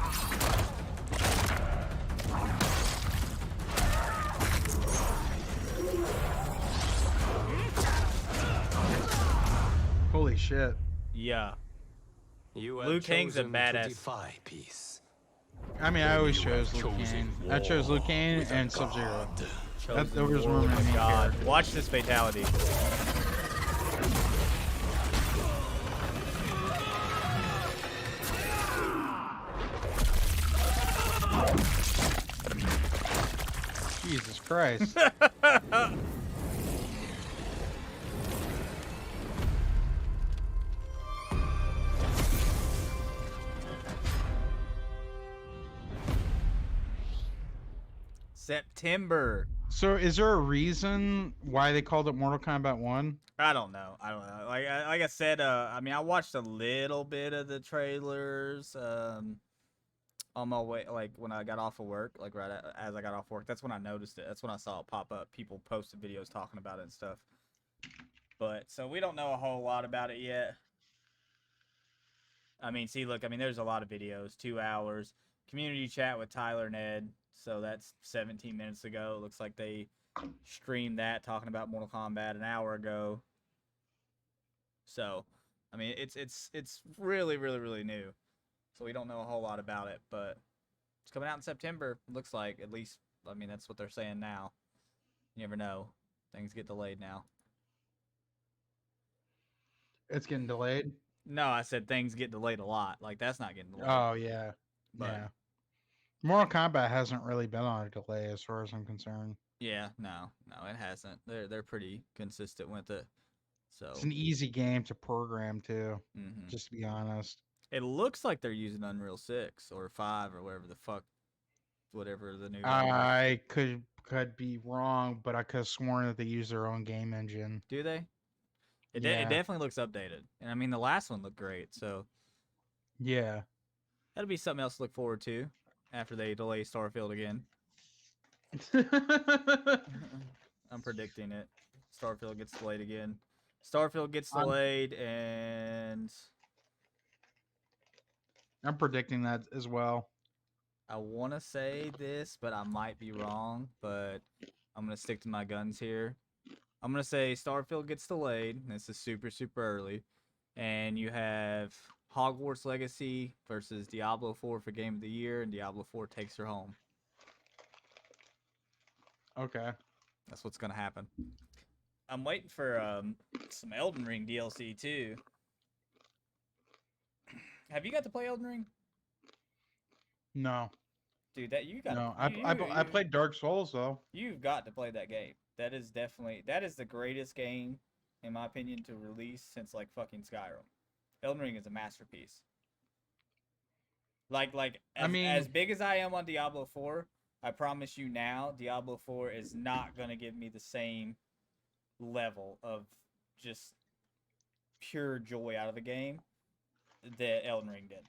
Holy shit. Yeah. You have Liu Kang's a chosen to badass. defy peace. I mean, I always You chose have Liu chosen Kang. I chose Liu war Kang with a and Sub-Zero. god. Chosen those war, were my oh main God. characters. Watch this fatality. Jesus Christ. September. So, is there a reason why they called it Mortal Kombat 1? I don't know. Like I said, I mean, I watched a little bit of the trailers. On my way, like when I got off of work, like as I got off work, that's when I noticed it. That's when I saw it pop up. People posted videos talking about it and stuff. But so we don't know a whole lot about it yet. I mean, see, look, I mean, there's a lot of videos, 2 hours, community chat with Tyler and Ed. So that's 17 minutes ago. It looks like they streamed that talking about Mortal Kombat an hour ago. So, I mean, it's really, really, really new. So we don't know a whole lot about it, but it's coming out in September. It looks like, at least, I mean, that's what they're saying now. You never know. Things get delayed now. It's getting delayed? No, I said things get delayed a lot. Like, that's not getting delayed. Oh, yeah. But- Yeah. Mortal Kombat hasn't really been on a delay as far as I'm concerned. Yeah, no, it hasn't. They're pretty consistent with it. So It's an easy game to program too, mhm. just to be honest. It looks like they're using Unreal 6 or 5 or whatever the fuck, whatever the new. I could be wrong, but I could have sworn that they use their own game engine. Do they? It Yeah. definitely looks updated, and I mean the last one looked great. So Yeah. that'll be something else to look forward to after they delay Starfield again. I'm predicting it. Starfield gets delayed again. Starfield gets delayed, and I'm predicting that as well. I want to say this, but I might be wrong. But I'm gonna stick to my guns here. I'm gonna say Starfield gets delayed. This is super, super early, and you have Hogwarts Legacy versus Diablo 4 for Game of the Year, and Diablo 4 takes her home. Okay. That's what's gonna happen. I'm waiting for some Elden Ring DLC too. Have you got to play Elden Ring, No. dude? That you got. No. I played Dark Souls though. You've got to play that game. That is the greatest game, in my opinion, to release since like fucking Skyrim. Elden Ring is a masterpiece. As big as I am on Diablo 4, I promise you now, Diablo 4 is not gonna give me the same level of just pure joy out of the game that Elden Ring did.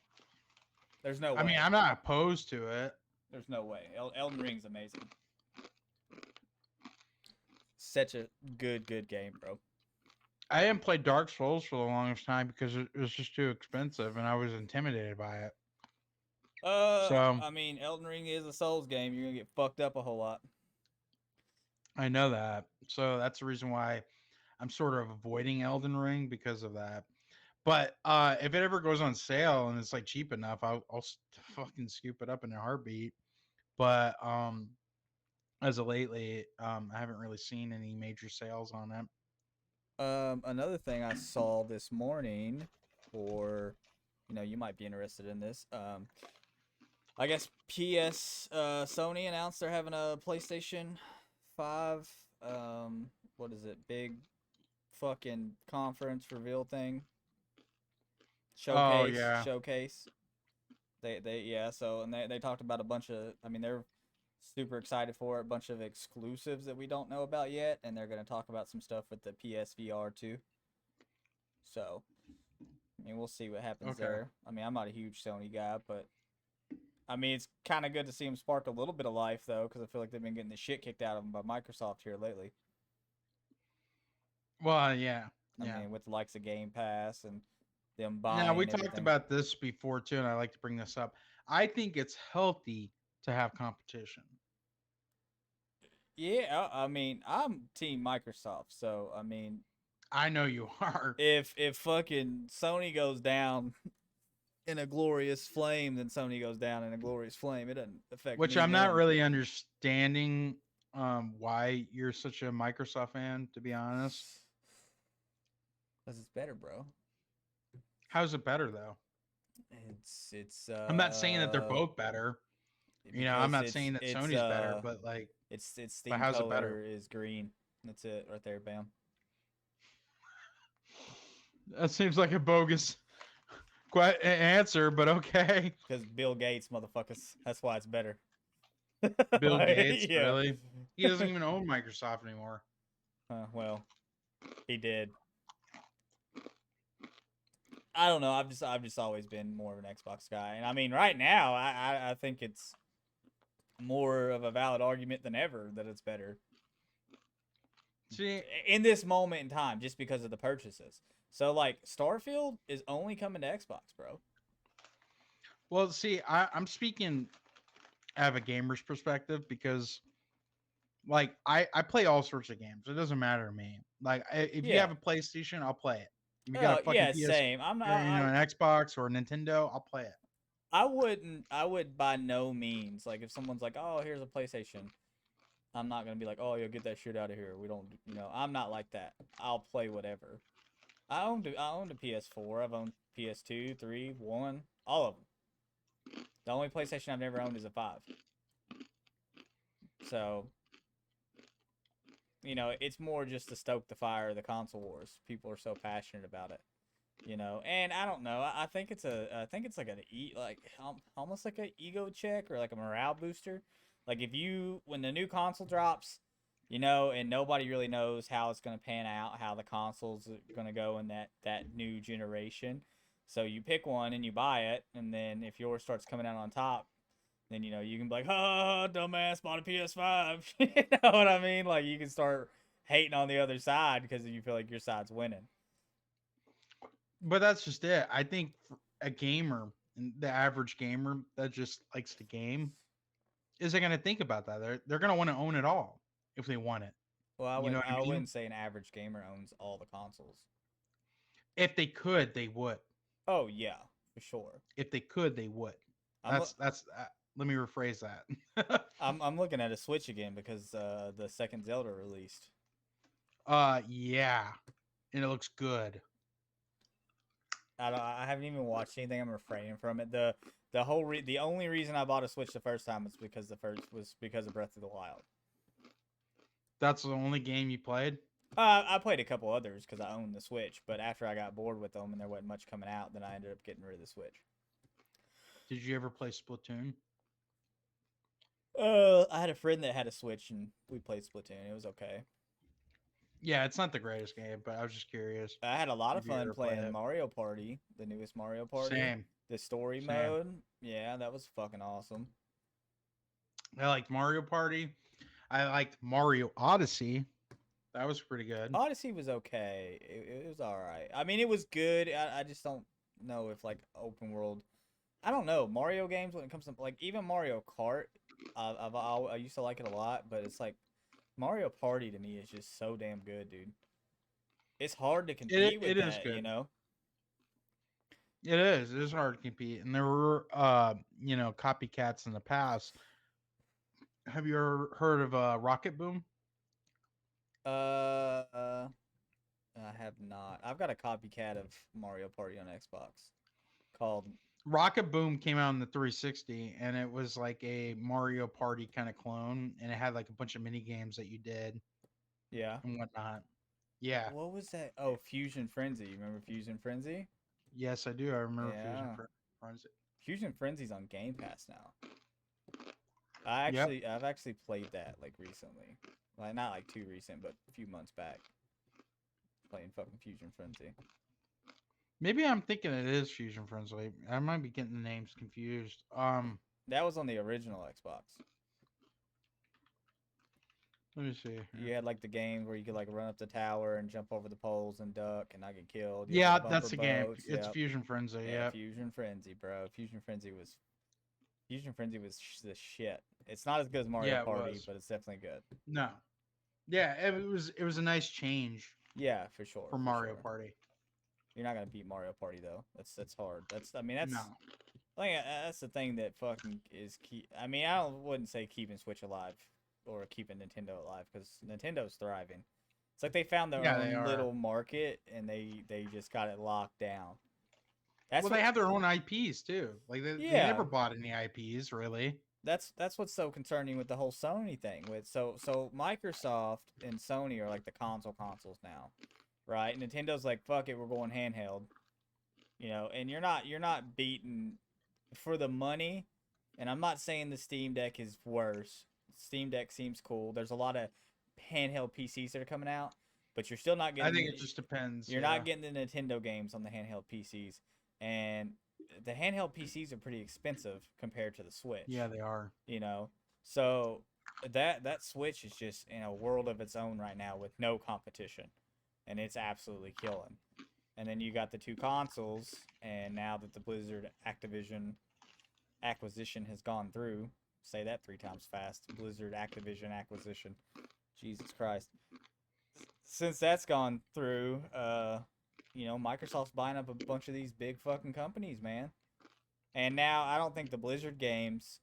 There's no way. I mean, I'm not opposed to it. There's no way. Elden Ring's amazing. Such a good game, bro. I didn't play Dark Souls for the longest time because it was just too expensive and I was intimidated by it. So I mean, Elden Ring is a Souls game. You're gonna get fucked up a whole lot. I know that. So that's the reason why I'm sort of avoiding Elden Ring because of that. But if it ever goes on sale and it's like cheap enough, fucking scoop it up in a heartbeat. But as of lately, I haven't really seen any major sales on it. Another thing I saw this morning, or you might be interested in this. I guess Sony announced they're having a PlayStation 5. What is it? Big fucking conference reveal thing. Oh, yeah. Showcase. So and they talked about a bunch of. I mean, they're super excited for a bunch of exclusives that we don't know about yet, and they're gonna talk about some stuff with the PSVR too. So, I mean, we'll see what happens there. I mean, I'm not a huge Sony guy, but I mean, it's kind of good to see them spark a little bit of life though, because I feel like they've been getting the shit kicked out of them by Microsoft here lately. Well, yeah. I mean, with the likes of Game Pass and them buying. Now, we everything. talked about this before too, and I like to bring this up. I think it's healthy to have competition. Yeah, I mean, I'm Team Microsoft, so I mean, I know you are. If fucking Sony goes down in a glorious flame, then Sony goes down in a glorious flame. It doesn't affect Which me I'm not none. really understanding why you're such a Microsoft fan, to be honest. Because it's better, bro. How's it better though? It's I'm not saying that they're both better. I'm not saying that Sony's better, but like its theme but how's it better? color is green. That's it right there, bam. That seems like a bogus answer, but okay. Because Bill Gates, motherfuckers. That's why it's better. Bill Gates, yeah. Really? He doesn't even own Microsoft anymore. Well, he did. I don't know. I've just always been more of an Xbox guy, and I mean, right now, I think it's more of a valid argument than ever that it's better. See, in this moment in time, just because of the purchases. So, like, Starfield is only coming to Xbox, bro. Well, see, I'm speaking out of a gamer's perspective because, like, I play all sorts of games. It doesn't matter to me. Like, if you have a PlayStation, I'll play it. If you got a fucking PS, same. I'm not, an Xbox or a Nintendo, I'll play it. I would by no means, like, if someone's like, oh, here's a PlayStation, I'm not going to be like, oh, you'll get that shit out of here. We don't, I'm not like that. I'll play whatever. I owned a PS4. I've owned PS2, 3, 1, all of them. The only PlayStation I've never owned is a 5. So, it's more just to stoke the fire of the console wars. People are so passionate about it, And I don't know. I think it's like almost like an ego check or like a morale booster. Like when the new console drops, and nobody really knows how it's going to pan out, how the console's going to go in that new generation. So you pick one and you buy it, and then if yours starts coming out on top, then you can be like, "Oh, dumbass, bought a PS5." You know what I mean? Like you can start hating on the other side because you feel like your side's winning. But that's just it. I think a gamer, the average gamer that just likes to game, isn't going to think about that. They're going to want to own it all if they want it. Well, I wouldn't say an average gamer owns all the consoles. If they could, they would. Oh yeah, for sure. If they could, they would. That's let me rephrase that. I'm looking at a Switch again because the second Zelda released. Yeah, and it looks good. I haven't even watched anything. I'm refraining from it. The only reason I bought a Switch the first time was because of Breath of the Wild. That's the only game you played? I played a couple others because I owned the Switch, but after I got bored with them and there wasn't much coming out, then I ended up getting rid of the Switch. Did you ever play Splatoon? I had a friend that had a Switch and we played Splatoon. It was okay. Yeah, it's not the greatest game, but I was just curious. I had a lot of fun playing Mario Party, the newest Mario Party. Same. The story mode. Yeah, that was fucking awesome. I liked Mario Party. I liked Mario Odyssey. That was pretty good. Odyssey was okay. It was all right. I mean, it was good. I just don't know if like open world. I don't know Mario games when it comes to like even Mario Kart. I used to like it a lot, but it's like Mario Party to me is just so damn good, dude. It's hard to compete with It is that, good. you know. It is. It is hard to compete, and there were copycats in the past. Have you ever heard of Rocket Boom? I have not. I've got a copycat of Mario Party on Xbox called Rocket Boom came out in the 360, and it was like a Mario Party kind of clone, and it had like a bunch of mini games that you did yeah. and whatnot. Yeah, What was that? Oh, Fusion Frenzy. You remember Fusion Frenzy? yes, I do. I remember Fusion Yeah. Frenzy. Fusion Frenzy's on Game Pass now. Yep. I've actually played that like recently. Like not like too recent, but a few months back. Playing fucking Fusion Frenzy. Maybe I'm thinking it is Fusion Frenzy. I might be getting the names confused. That was on the original Xbox. Let me see. You had like the game where you could like run up the tower and jump over the poles and duck and not get killed. You had, Yeah, like, that's the bumper game. boats. It's Yep. Fusion Frenzy. Yeah, Yeah. Fusion Frenzy, bro. Fusion Frenzy was the shit. It's not as good as Mario Yeah, it Party, was. but it's definitely good. No. Yeah, it was a nice change Yeah, for sure. for Mario sure. Party. You're not gonna beat Mario Party though. That's hard. That's No. I think that's the thing that fucking is key. I mean, I wouldn't say keeping Switch alive or keeping Nintendo alive because Nintendo's thriving. It's like they found their Yeah, they own are. little market and they just got it locked down. That's Well, what, they have their own IPs too. Like they Yeah. never bought any IPs really. that's what's so concerning with the whole Sony thing. With so Microsoft and Sony are like the consoles now, right? Nintendo's like fuck it, we're going handheld, you know. And you're not beating for the money. And I'm not saying the Steam Deck is worse. Steam Deck seems cool. There's a lot of handheld PCs that are coming out, but you're still not getting. I think it just depends. You're yeah. not getting the Nintendo games on the handheld PCs, and the handheld PCs are pretty expensive compared to the Switch. Yeah, they are. You know, so that Switch is just in a world of its own right now with no competition, and it's absolutely killing. And then you got the two consoles, and now that the Blizzard Activision acquisition has gone through, say that 3 times fast, Blizzard Activision acquisition, Jesus Christ. Since that's gone through, you know, Microsoft's buying up a bunch of these big fucking companies, man. And now I don't think the Blizzard games,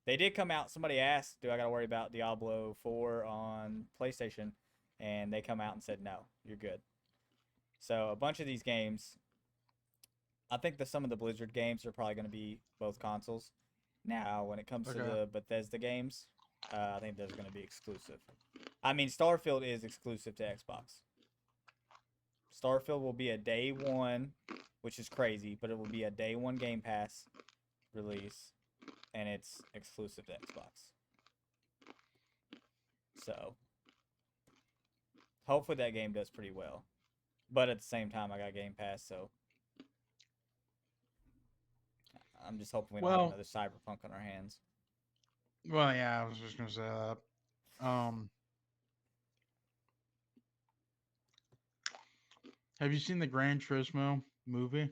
they did come out. Somebody asked, do I got to worry about Diablo 4 on PlayStation? And they come out and said, no, you're good. So a bunch of these games, I think that some of the Blizzard games are probably going to be both consoles. Now, when it comes to Okay. the Bethesda games, I think those are going to be exclusive. I mean, Starfield is exclusive to Xbox. Starfield will be a day one, which is crazy, but it will be a day one Game Pass release, and it's exclusive to Xbox. So, hopefully that game does pretty well. But at the same time, I got Game Pass, so I'm just hoping we don't have another Cyberpunk on our hands. Well, yeah, I was just gonna say that. Have you seen the Gran Turismo movie?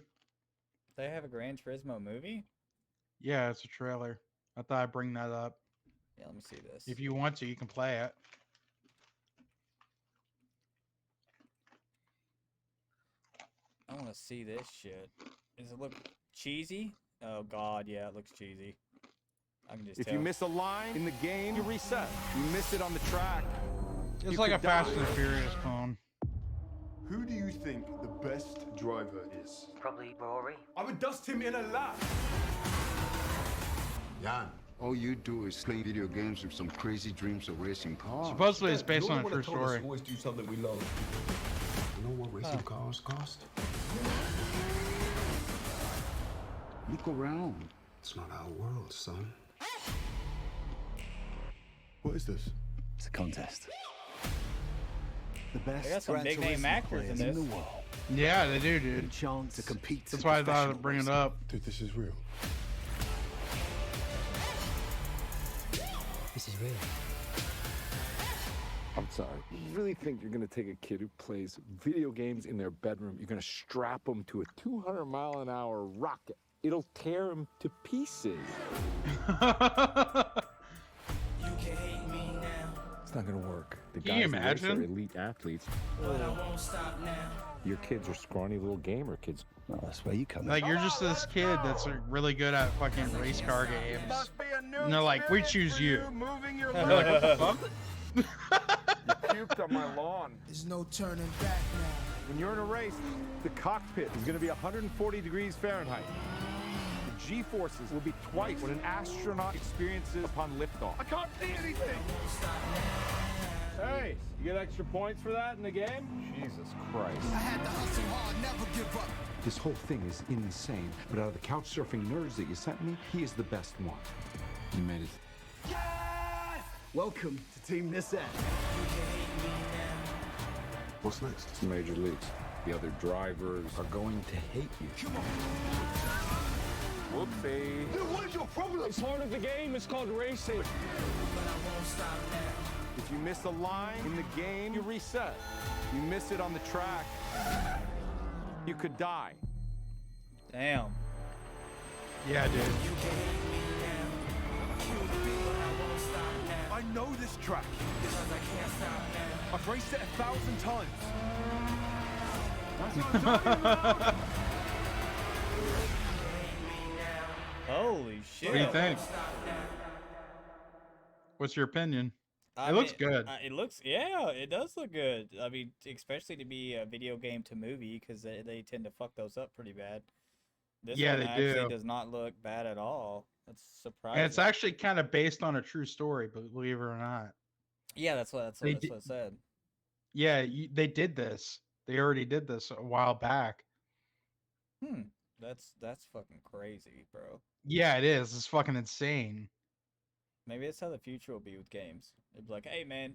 They have a Gran Turismo movie? Yeah, it's a trailer. I thought I'd bring that up. Yeah, let me see this. If you want to, you can play it. I want to see this shit. Does it look cheesy? Oh god, yeah, it looks cheesy. I can just If tell. you miss a line in the game, you reset. You miss it on the track. It's you like a could Fast die. and Furious clone. Who do you think the best driver is? Probably Rory. I would dust him in a lap. Jan. All you do is play video games with some crazy dreams of racing cars. Supposedly, it's based on a true story. Always do something we love. You know what racing cars cost? Look around. It's not our world, son. What is this? It's a contest. The best They got some Gran big name Turismo actors in players this. the world. Yeah, they do, Get a dude. chance to compete. That's why I thought I'd bring it up. Dude, this is real. This is real. I'm sorry. You really think you're gonna take a kid who plays video games in their bedroom, you're gonna strap him to a 200-mile-an-hour rocket? It'll tear him to pieces. It's not gonna work. The Can you guys who race are imagine? elite athletes. Your kids are scrawny little gamer kids. Well, that's where you come in. Like, you're just this kid that's like, really good at fucking race car games. And they're like, we choose you. You're like, what the fuck? You puked on my lawn. There's no turning back now. When you're in a race, the cockpit is gonna be 140 degrees Fahrenheit. The G-forces will be twice what an astronaut experiences upon liftoff. I can't see anything! Hey, you get extra points for that in the game? Jesus Christ. I had to hustle hard, never give up. This whole thing is insane, but out of the couch surfing nerds that you sent me, he is the best one. You made it. Welcome to Team This End. What's next? It's Major Leagues. The other drivers are going to hate you. Whoopsie. Dude, what is your problem? It's part of the game. It's called racing. If you miss a line in the game, you reset. You miss it on the track, you could die. Damn. Yeah, dude. I know this track. I've raced it 1,000 times. That's what I'm talking about. Holy shit. What do you think? What's your opinion? I It looks mean, good. It looks, yeah, it does look good. I mean, especially to be a video game to movie, because they tend to fuck those up pretty bad. This Yeah, one they actually do. does not look bad at all. That's surprising. And it's actually kind of based on a true story, believe it or not. Yeah, that's what They that's did- what it said. Yeah, they did this. They already did this a while back. That's fucking crazy, bro. Yeah, it is. It's fucking insane. Maybe that's how the future will be with games. It'd be like, hey man,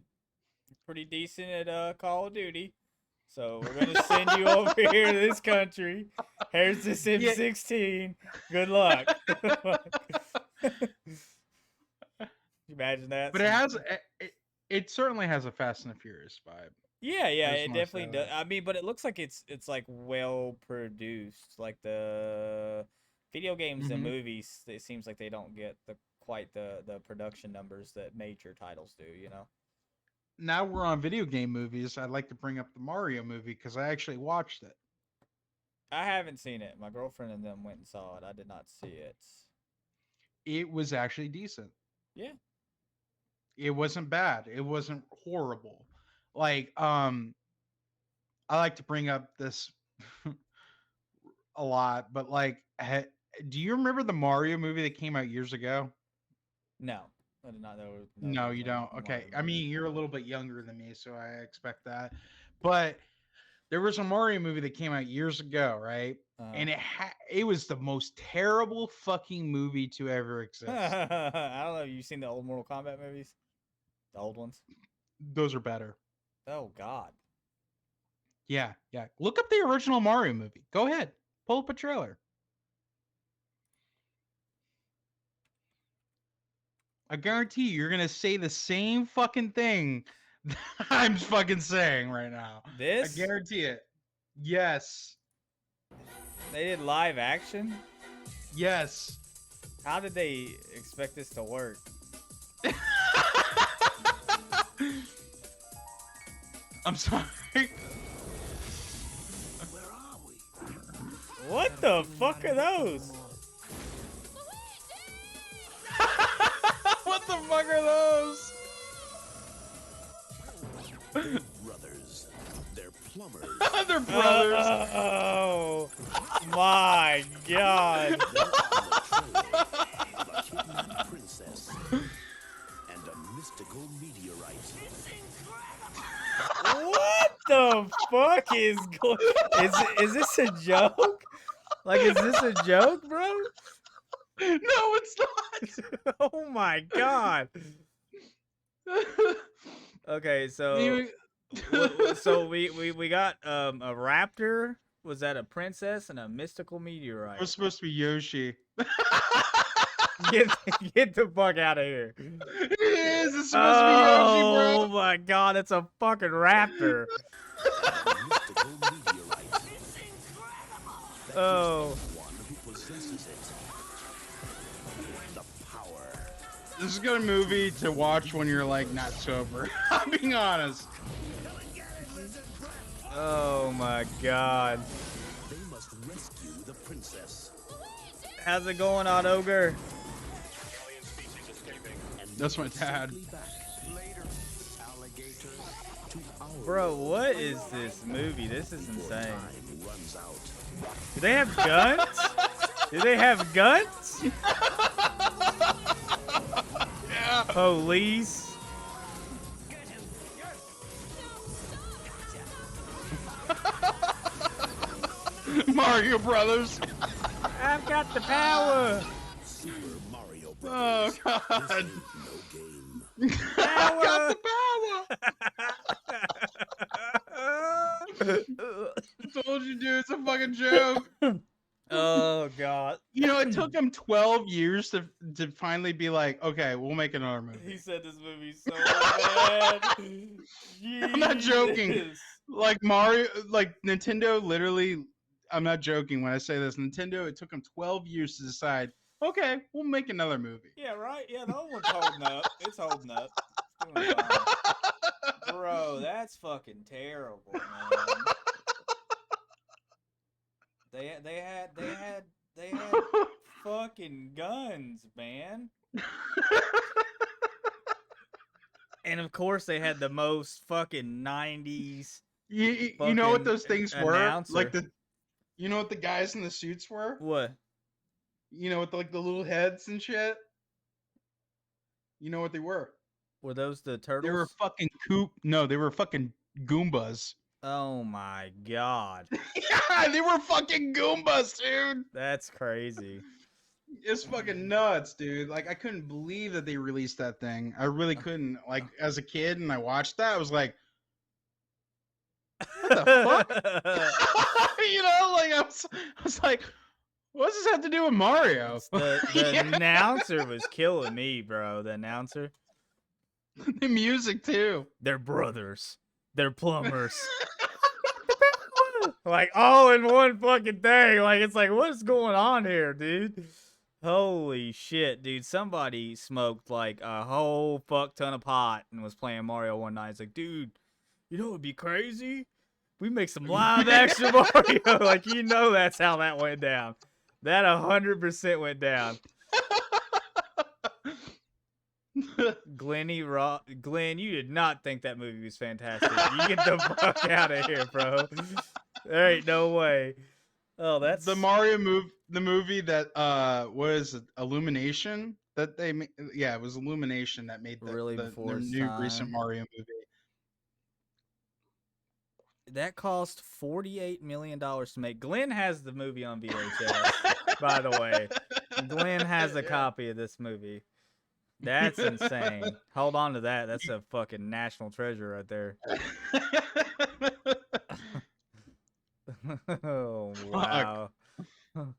you're pretty decent at Call of Duty, so we're gonna send you over here to this country. Here's this M16. Good luck. You imagine that? But it has it certainly has a Fast and the Furious vibe. Yeah, I yeah, just it wanna definitely say does. that. I mean, but it looks like it's like well produced. Like the video games and Mhm. movies, it seems like they don't get quite the production numbers that major titles do. You know. Now we're on video game movies. I'd like to bring up the Mario movie because I actually watched it. I haven't seen it. My girlfriend and them went and saw it. I did not see it. It was actually decent. Yeah. It wasn't bad. It wasn't horrible. Like, I like to bring up this a lot, but like, do you remember the Mario movie that came out years ago? No, I did not know. No, you don't. Okay. I mean, you're a little bit younger than me, so I expect that. But there was a Mario movie that came out years ago, right? And it was the most terrible fucking movie to ever exist. I don't know. You seen the old Mortal Kombat movies? The old ones? Those are better. Oh God. Yeah, yeah. Look up the original Mario movie. Go ahead. Pull up a trailer. I guarantee you're gonna say the same fucking thing that I'm fucking saying right now. This? I guarantee it. Yes. They did live action? Yes. How did they expect this to work? I'm sorry. What the fuck are those? What the fuck are those? Brothers, they're plumbers. They're brothers. Oh my God. A kidnapped princess and a mystical meteorite. What the fuck is going? Is this a joke? Like, is this a joke, bro? No, it's not. Oh my God. Okay, so so we got a raptor. Was that a princess and a mystical meteorite? It was supposed to be Yoshi. Get the fuck out of here. It is. It's supposed to be Yoshi, Oh bro. my god, it's a fucking raptor. Mystical meteorite. Oh. One who possesses it. The power. This is a good movie to watch when you're like not sober. I'm being honest. Oh my god. They must rescue the princess. How's it going on, Ogre? That's my dad. Bro, what is this movie? This is insane. Runs out. Do they have guns? Do they have guns? Yeah. Police. Mario Brothers. I've got the power. Super Mario Oh Brothers. god. This ain't no game. I got the power. I told you, dude. It's a fucking joke. Oh god. You know, it took him 12 years to finally be like, okay, we'll make another movie. He said this movie's so bad. I'm not joking. Jesus. Like Mario, like Nintendo literally, I'm not joking when I say this. Nintendo, it took them 12 years to decide, okay, we'll make another movie. Yeah, right? Yeah, the old one's holding up. It's holding up. It's doing fine. Bro, that's fucking terrible, man. They had fucking guns, man. And of course they had the most fucking 90s. You know what fucking those things were? announcer. Like you know what the guys in the suits were? What? You know, with like the little heads and shit. You know what they were? Were those the turtles? They were fucking No, they were fucking Goombas. Oh my god. Yeah, they were fucking Goombas, dude. That's crazy. It's fucking nuts, dude. Like, I couldn't believe that they released that thing. I really couldn't. Like, as a kid, and I watched that, I was like, what the fuck? You know, like, I was like, what does this have to do with Mario? The Yeah. announcer was killing me, bro. The announcer. The music, too. They're brothers. They're plumbers. Like, all in one fucking thing. Like, it's like, what's going on here, dude? Holy shit, dude. Somebody smoked like a whole fuck ton of pot and was playing Mario one night. It's like, dude, you know what would be crazy? We make some live action Mario. Like, you know that's how that went down. That 100% went down. Glenn, you did not think that movie was fantastic. You get the fuck out of here, bro. There ain't no way. Oh, that's the Mario the movie that was Illumination that they yeah, it was Illumination that made Really the before its new time. recent Mario movie. that cost $48 million to make. Glenn has the movie on VHS, by the way. Glenn has a copy of this movie. That's insane. Hold on to that. That's a fucking national treasure right there. Oh, wow.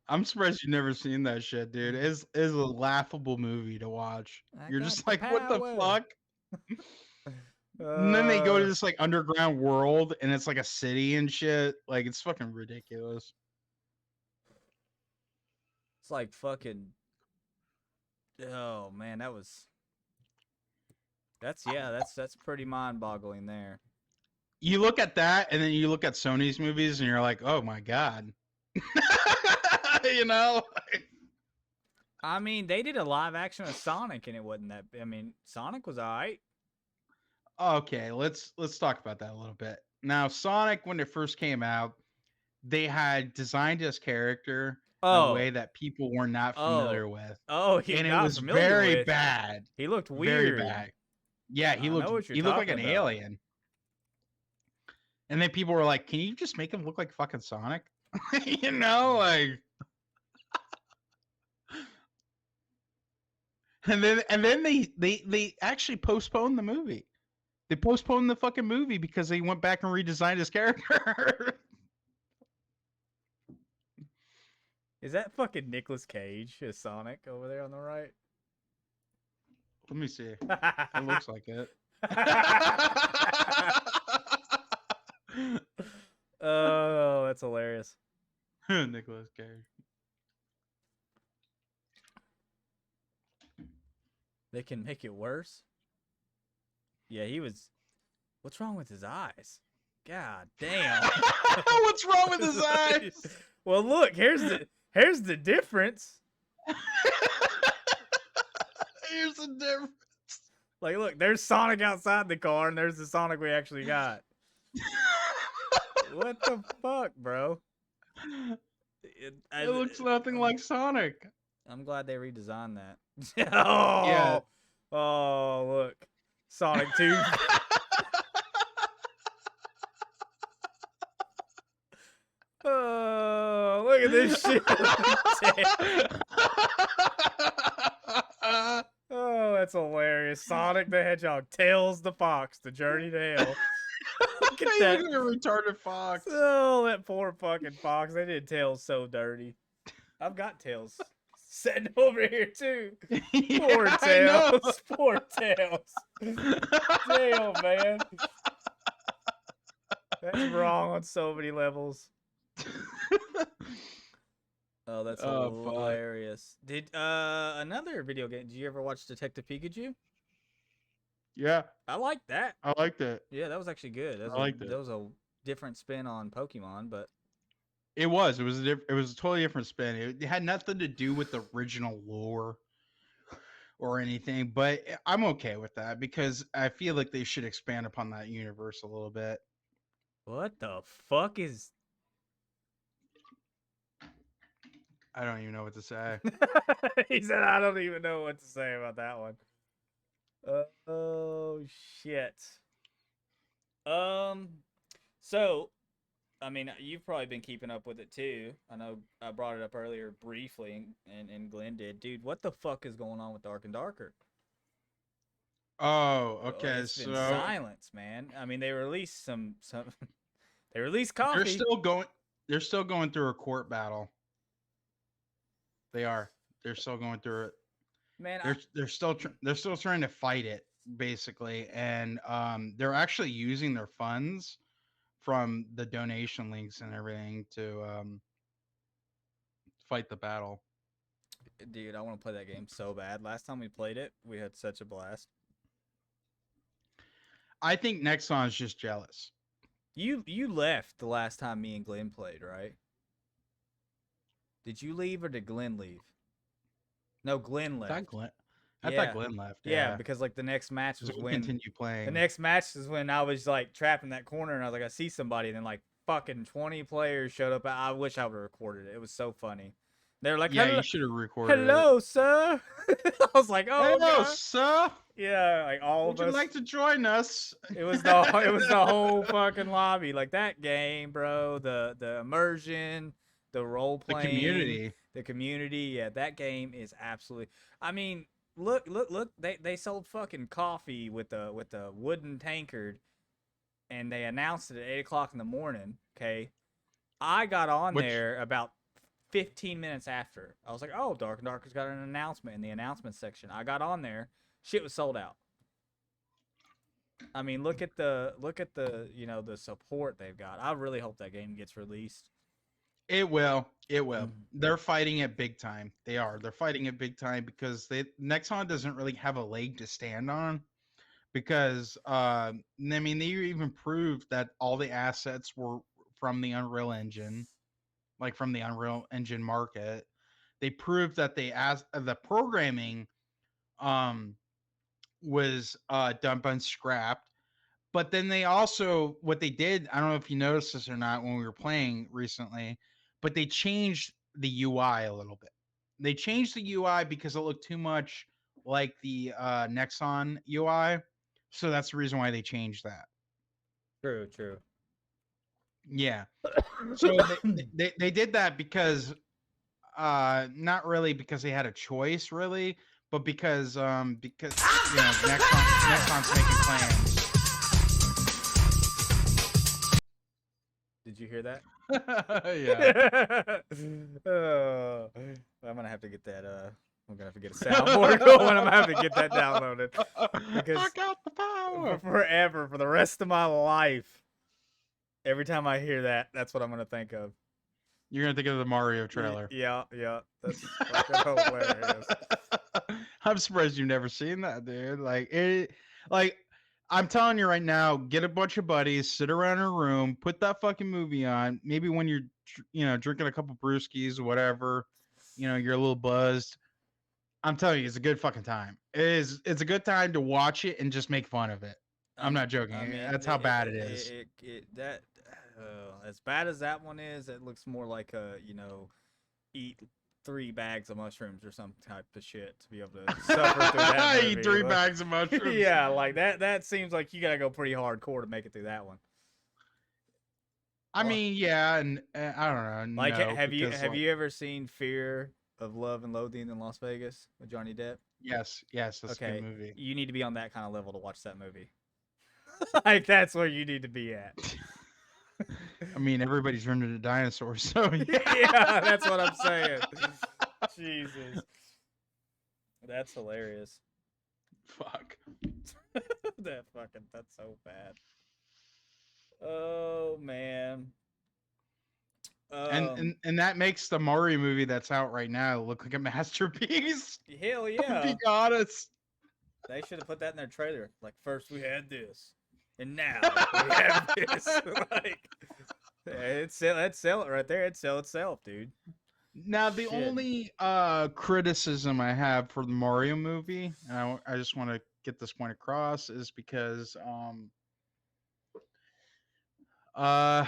I'm surprised you've never seen that shit, dude. It's a laughable movie to watch. You're just like, what the fuck? And then they go to this like underground world and it's like a city and shit. Like, it's fucking ridiculous. It's like fucking. Oh man, that's pretty mind-boggling there. You look at that and then you look at Sony's movies and you're like, oh my god. You know? I mean, they did a live action of Sonic and it wasn't that. I mean, Sonic was alright. Okay, let's talk about that a little bit. Now, Sonic, when it first came out, they had designed his character in a way that people were not familiar with. Oh, and it was very bad. He looked weird. Very bad. Yeah, he looked like an about. alien. And then people were like, "Can you just make him look like fucking Sonic?" You know, like. And then they actually postponed the movie. They postponed the fucking movie because they went back and redesigned his character. Is that fucking Nicolas Cage as Sonic over there on the right? Let me see. It looks like it. Oh, that's hilarious. Nicolas Cage. They can make it worse. Yeah, he was. What's wrong with his eyes? God damn. What's wrong with his eyes? Well, look, here's the difference. Here's the difference. Like, look, there's Sonic outside the car, and there's the Sonic we actually got. What the fuck, bro? It looks nothing like Sonic. I'm glad they redesigned that. Oh, Yeah. Oh, look. Sonic 2. Oh, look at this shit. Oh, that's hilarious. Sonic the Hedgehog, Tails the Fox, the journey to hell. Look at that. He's a retarded fox. Oh, that poor fucking fox. They did Tails so dirty. I've got Tails sitting over here too. Poor Tails. Poor Tails. Damn, man. That's wrong on so many levels. Oh, that's hilarious. Did another video game? Did you ever watch Detective Pikachu? Yeah, I like that. I liked it. Yeah, that was actually good. I liked it. That was a different spin on Pokemon, but It was. It was a totally different spin. It had nothing to do with the original lore or anything. But I'm okay with that because I feel like they should expand upon that universe a little bit. what the fuck is? I don't even know what to say. He said, "I don't even know what to say about that one." Oh shit. So, I mean, you've probably been keeping up with it too. I know I brought it up earlier briefly, and Glenn did. Dude, what the fuck is going on with Dark and Darker? Oh, okay. It's been So silence, man. I mean, they released some. They released coffee. they're still going through a court battle. They are. They're still going through it. Man, They're still trying to fight it basically, and they're actually using their funds from the donation links and everything to fight the battle. dude, I want to play that game so bad. Last time we played it, we had such a blast. I think Nexon's just jealous. You left the last time me and Glenn played, right? Did you leave or did Glenn leave? No, Glenn left. I thought Glenn left. Yeah, because like the next match was when continue playing. the next match is when I was like trapped in that corner and I was like, I see somebody, and then like fucking 20 players showed up. I wish I would have recorded it. It was so funny. They were like, yeah, hello, you should have recorded. hello, sir. I was like, oh, hello, God. sir. Yeah, like all Would of you us. like to join us? It was the whole fucking lobby. Like that game, bro. The immersion, the role playing, the community. Yeah, that game is absolutely. I mean, look. They sold fucking coffee with a wooden tankard, and they announced it at 8 o'clock in the morning. Okay, I got on there about 15 minutes after. I was like, oh, Dark and Darker's got an announcement in the announcement section. I got on there. Shit was sold out. I mean, look at the the support they've got. I really hope that game gets released. It will. They're fighting it big time. They are. They're fighting it big time because Nexon doesn't really have a leg to stand on. Because I mean, they even proved that all the assets were from the Unreal Engine, like from the Unreal Engine market. They proved that the programming was dumped and scrapped. But then they also, what they did, I don't know if you noticed this or not when we were playing recently, but they changed the UI a little bit. They changed the UI because it looked too much like the Nexon UI. So that's the reason why they changed that. True. Yeah. So they did that because, not really because they had a choice, really, but because Nexon's making plans. Did you hear that? Yeah. I'm gonna have to get that. I'm gonna have to get a soundboard going. I'm gonna have to get that downloaded because I got the power. forever, for the rest of my life, every time I hear that, that's what I'm gonna think of. You're gonna think of the Mario trailer. Yeah, that's fucking hilarious. I'm surprised you've never seen that, dude. Like I'm telling you right now, get a bunch of buddies, sit around in a room, put that fucking movie on. Maybe when you're, drinking a couple brewskis or whatever, you're a little buzzed. I'm telling you, it's a good fucking time. It's a good time to watch it and just make fun of it. I'm not joking. I mean, That's how bad it is. As bad as that one is, it looks more like eat 3 bags of mushrooms or some type of shit to be able to suffer through that movie. Eat 3 bags of mushrooms. Yeah, like that seems like you gotta go pretty hardcore to make it through that one. I mean, yeah, and I don't know. Like, no, have because, you ever seen Fear of Love and Loathing in Las Vegas with Johnny Depp? Yes, that's a Okay, good movie. you need to be on that kind of level to watch that movie. Like, that's where you need to be at. I mean, everybody's turned into dinosaurs, so yeah. Yeah, that's what I'm saying. Jesus, that's hilarious. Fuck. That's so bad. Oh man. And that makes the Mario movie that's out right now look like a masterpiece. Hell To yeah. be honest. They should have put that in their trailer. Like, first we had this, and now we have this. Like, it'd sell it right there. It'd sell itself, dude. Now the Shit. only criticism I have for the Mario movie, and I just want to get this point across, is because my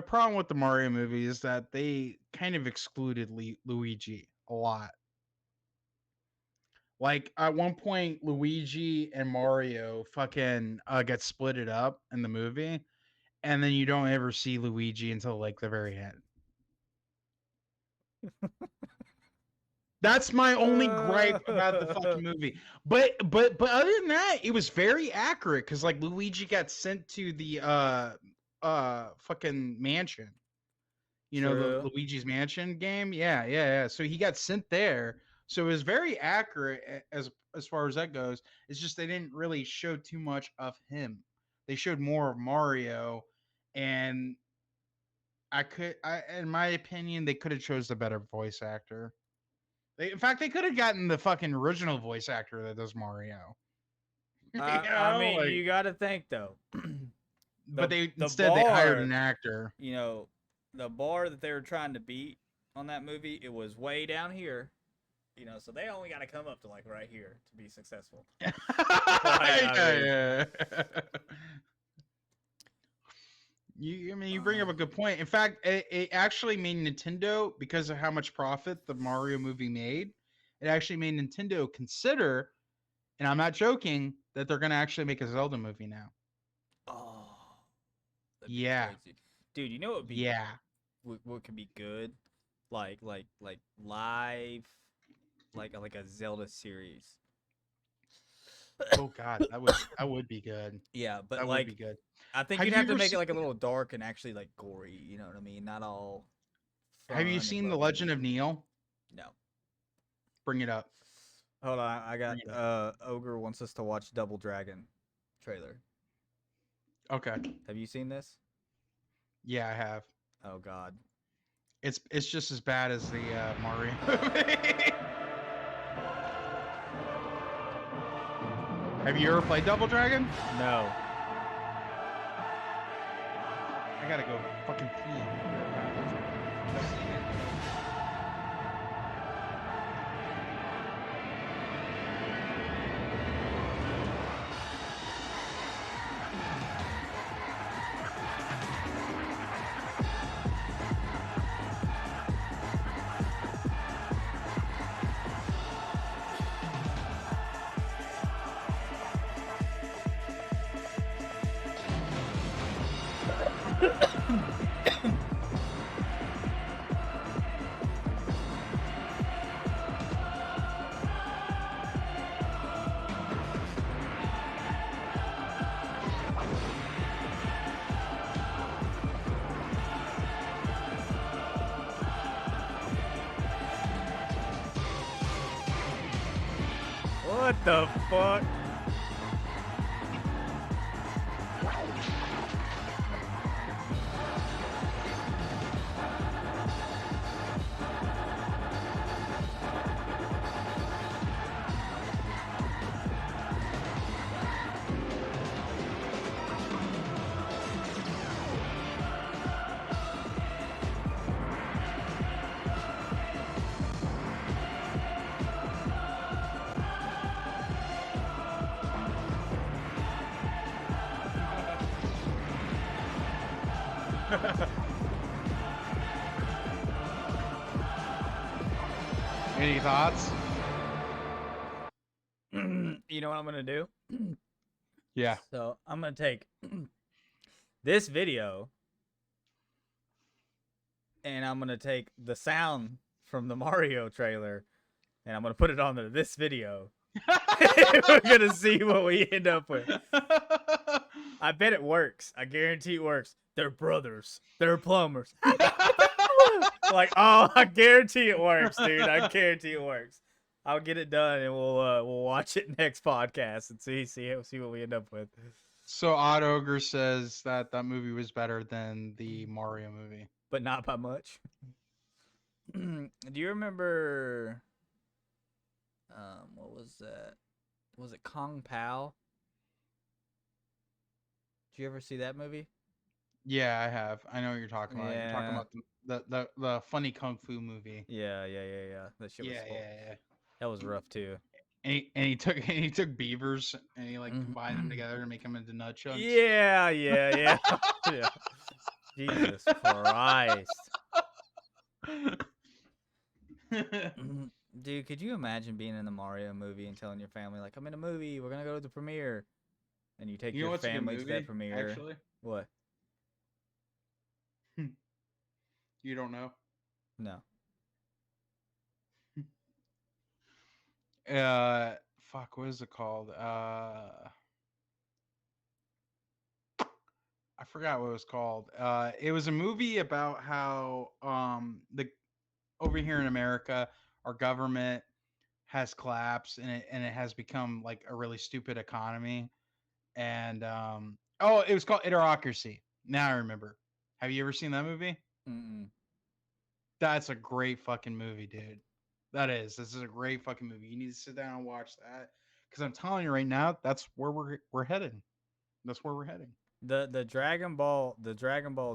problem with the Mario movie is that they kind of excluded Luigi a lot. Like at one point, Luigi and Mario fucking get splitted up in the movie, and then you don't ever see Luigi until like the very end. That's my only gripe about the fucking movie. But other than that, it was very accurate because like Luigi got sent to the fucking mansion. You know, the True. Luigi's Mansion game. Yeah. So he got sent there. So it was very accurate as far as that goes. It's just they didn't really show too much of him. They showed more of Mario, and in my opinion, they could have chose a better voice actor. In fact, they could have gotten the fucking original voice actor that does Mario. I mean, you got to think though. But they the instead they hired bar, an actor. You know, the bar that they were trying to beat on that movie, it was way down here. You know, so they only got to come up to like right here to be successful. Yeah. You bring up a good point. In fact, it actually made Nintendo, because of how much profit the Mario movie made, it actually made Nintendo consider, and I'm not joking, that they're going to actually make a Zelda movie now. Oh, yeah, crazy. Dude, you know what would be? Yeah, what could be good? Like live, like a Zelda series. Oh God, that would be good. Yeah, but that like, would be good. I think you'd have to make it like a little dark and actually like gory. You know what I mean? Not all. Have you seen The Legend of Neil? No. Bring it up. Hold on, I got Ogre wants us to watch Double Dragon trailer. Okay. Have you seen this? Yeah, I have. Oh God. It's just as bad as the Mario movie. Have you ever played Double Dragon? No. I gotta go fucking pee. What the fuck? Any thoughts? You know what I'm gonna do? Yeah. So I'm gonna take this video and I'm gonna take the sound from the Mario trailer and I'm gonna put it on this video. We're gonna see what we end up with. I bet it works. I guarantee it works. They're brothers. They're plumbers. Like, oh, I guarantee it works, dude. I guarantee it works. I'll get it done and we'll watch it next podcast and see what we end up with. So Odd Ogre says that movie was better than the Mario movie. But not by much. Do you remember what was that? Was it Kung Pao? Did you ever see that movie? Yeah, I have. I know what you're talking about. You're talking about the funny kung fu movie. Yeah. That shit was Yeah. That was rough too. And he took beavers and he like combined them together to make them into nut chunks. Yeah. Yeah. Jesus Christ. Dude, could you imagine being in the Mario movie and telling your family, like, I'm in a movie, we're gonna go to the premiere, and you take your family to that premiere? Actually, What? You don't know? No. Fuck, what is it called? I forgot what it was called. It was a movie about how the over here in America, our government has collapsed and it has become like a really stupid economy. And it was called Idiocracy. Now I remember. Have you ever seen that movie? Mm-mm. That's a great fucking movie, dude. This is a great fucking movie. You need to sit down and watch that because I'm telling you right now, that's where we're heading. That's where we're heading. The Dragon Ball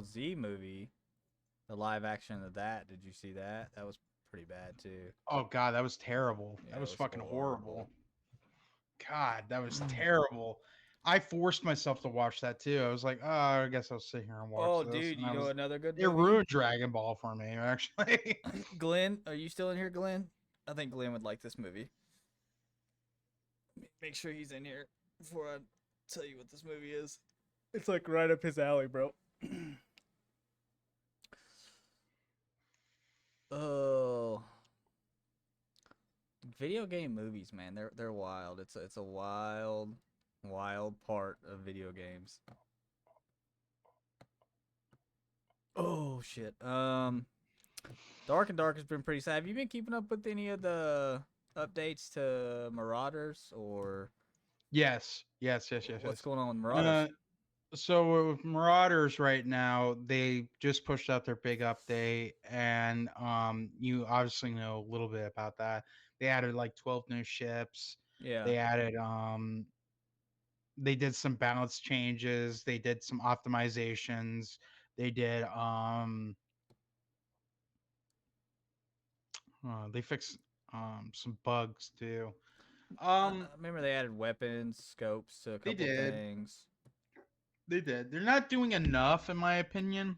Z movie, the live action of that. Did you see that? That was pretty bad too. Oh god, that was terrible. Yeah, That was it was fucking horrible. horrible. God, that was terrible. I forced myself to watch that too. I was like, oh, I guess I'll sit here and watch Oh, this. dude, And you know another good it movie? ruined Dragon Ball for me, actually. Glenn, are you still in here, Glenn? I think Glenn would like this movie. Make sure he's in here before I tell you what this movie is. It's like right up his alley, bro. Oh, video game movies, man. They're wild. It's a wild part of video games. Oh shit. Dark and Dark has been pretty sad. Have you been keeping up with any of the updates to Marauders or Yes. what's going on with Marauders? So with Marauders right now, they just pushed out their big update, and you obviously know a little bit about that. They added like 12 new ships. Yeah. They added they did some balance changes. They did some optimizations. They did they fixed some bugs too. I remember they added weapons, scopes to a couple did. things. They did. They're not doing enough, in my opinion.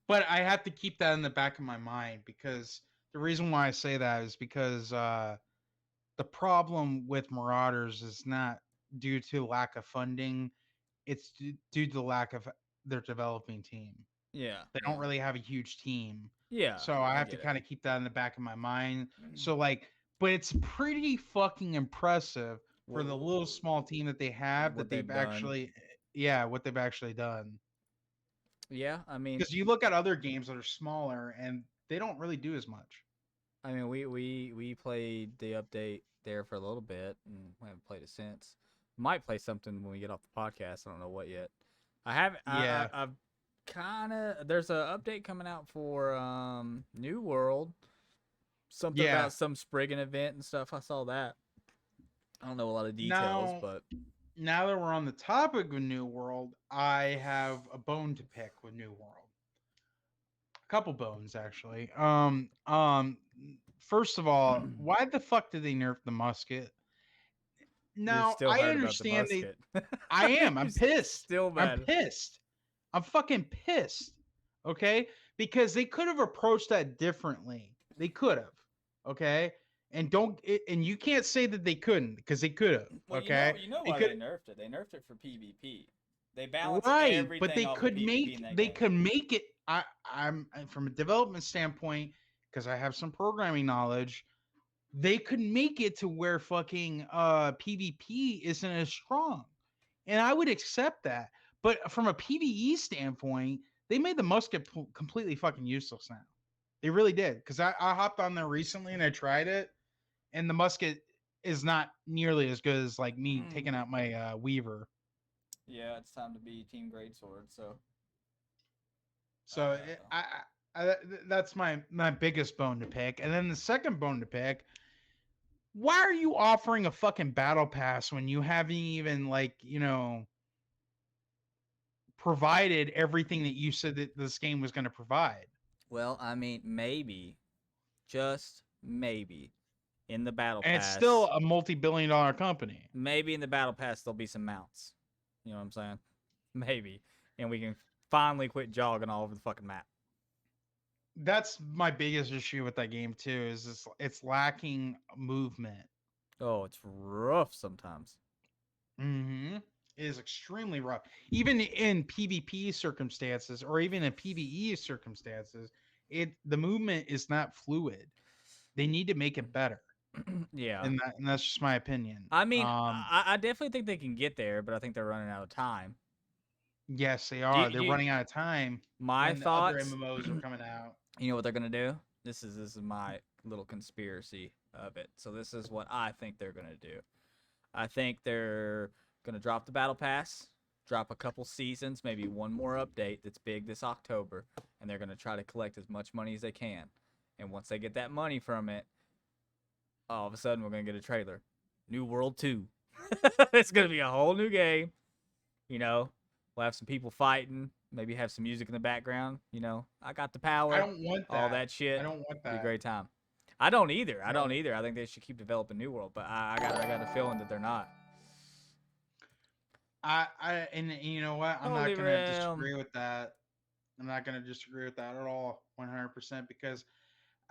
But I have to keep that in the back of my mind because the reason why I say that is because the problem with Marauders is not due to lack of funding. It's due to the lack of their developing team. Yeah. They don't really have a huge team. Yeah. So I have to kind of keep that in the back of my mind. Mm. So like, but it's pretty fucking impressive for the little small team that they have that they've actually, what they've actually done. Yeah, I mean, because you look at other games that are smaller and they don't really do as much. I mean, we played the update there for a little bit, and we haven't played it since. Might play something when we get off the podcast. I don't know what yet. I haven't. Yeah. I've kind of. There's a update coming out for New World. Something Yeah. about some Spriggan event and stuff. I saw that. I don't know a lot of details, Now, but now that we're on the topic of New World, I have a bone to pick with New World. A couple bones actually. First of all, why the fuck did they nerf the musket? you're Now still I hurt about the understand they. musket. I am. I'm You're pissed. Still I'm mad. pissed. I'm fucking pissed. Okay, because they could have approached that differently. They could have. Okay, and you can't say that they couldn't because they could have. Well, Okay, you know They why could- they nerfed it. They nerfed it for PvP. They balanced right, everything but they off of could PvP in that they game. could make it. I'm from a development standpoint because I have some programming knowledge. They could make it to where fucking PvP isn't as strong, and I would accept that. But from a PvE standpoint, they made the musket completely fucking useless now. They really did because I hopped on there recently and I tried it, and the musket is not nearly as good as like me taking out my Weaver. Yeah, it's time to be Team Greatsword. So that's my biggest bone to pick. And then the second bone to pick, why are you offering a fucking battle pass when you haven't even provided everything that you said that this game was going to provide? Well, I mean, maybe, just maybe, in the battle And pass. it's still a multi-billion-dollar company. Maybe in the battle pass there'll be some mounts. You know what I'm saying? Maybe, and we can finally quit jogging all over the fucking map. That's my biggest issue with that game too. Is it's lacking movement. Oh, it's rough sometimes. Mm-hmm. It is extremely rough. Even in PvP circumstances or even in PvE circumstances, the movement is not fluid. They need to make it better. Yeah. And that's just my opinion. I mean, I definitely think they can get there, but I think they're running out of time. Yes, they are. They're running out of time. My when thoughts. Other MMOs are coming out. You know what they're gonna do? This is my little conspiracy of it. So this is what I think they're gonna do. I think they're gonna drop the battle pass, drop a couple seasons, maybe one more update that's big this October, and they're gonna try to collect as much money as they can. And once they get that money from it, all of a sudden we're gonna get a trailer. New World 2. It's gonna be a whole new game. You know, we'll have some people fighting. Maybe have some music in the background. You know, I got the power. I don't want that. All that shit. I don't want that. Be a great time. I don't either. I don't either. I think they should keep developing New World, but I got a feeling that they're not. And you know what? I'm Holy not gonna realm. disagree with that. I'm not gonna disagree with that at all, 100%. Because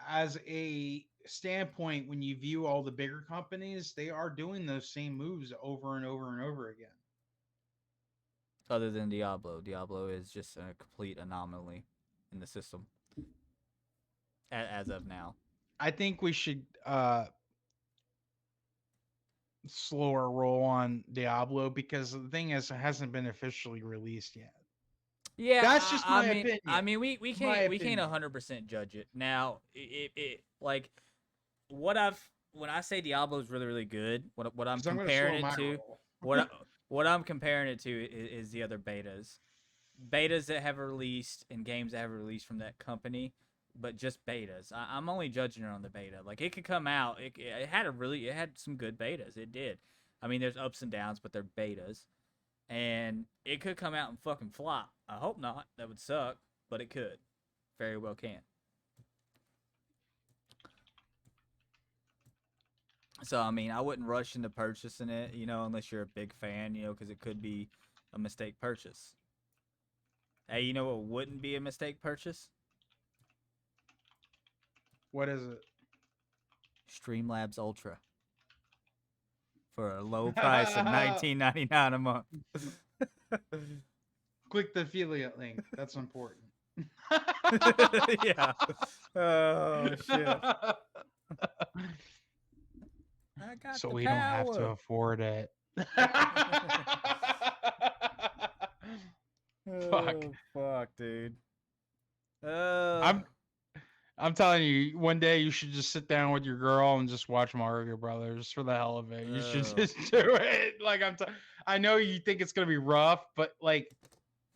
as a standpoint, when you view all the bigger companies, they are doing those same moves over and over and over again. Other than Diablo. Diablo is just a complete anomaly in the system. As of now. I think we should slower roll on Diablo because the thing is, it hasn't been officially released yet. Yeah, that's just my opinion. I mean, we My can't opinion. 100% judge it. Now, it like when I say Diablo is really really good, what I'm 'Cause I'm gonna comparing slow it my to, roll. what I'm comparing it to is the other betas that have released and games that have released from that company, but just betas. I'm only judging it on the beta. Like it could come out, it had some good betas. It did. I mean, there's ups and downs, but they're betas. And it could come out and fucking flop. I hope not. That would suck, but it could. Very well can. So, I mean, I wouldn't rush into purchasing it, you know, unless you're a big fan, you know, because it could be a mistake purchase. Hey, you know what wouldn't be a mistake purchase? What is it? Streamlabs Ultra. For a low price of $19.99 a month. Click the affiliate link. That's important. Yeah. Oh shit. I got so the we power. don't have to afford it. Fuck. Oh, fuck, dude. I'm telling you, one day you should just sit down with your girl and just watch Mario Brothers for the hell of it. You should Ugh. just do it. Like I know you think it's gonna be rough, but like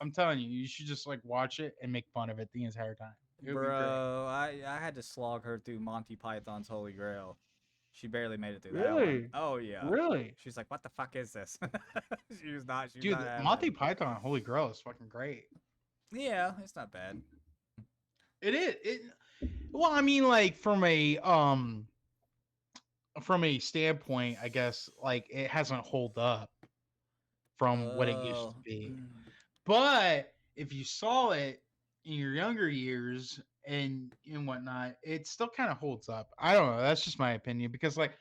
I'm telling you, you should just like watch it and make fun of it the entire time. It would be great. Bro, I had to slog her through Monty Python's Holy Grail. She barely made it through that one. Really? Oh yeah. Really? She's like, what the fuck is this? She was not. She was Dude, not having Monty it. Python Holy Grail is fucking great. Yeah, it's not bad. It is. Well, I mean, like from a standpoint, I guess like it hasn't hold up from what it used to Oh. be. But if you saw it in your younger years and whatnot, it still kind of holds up. I don't know. That's just my opinion because, like,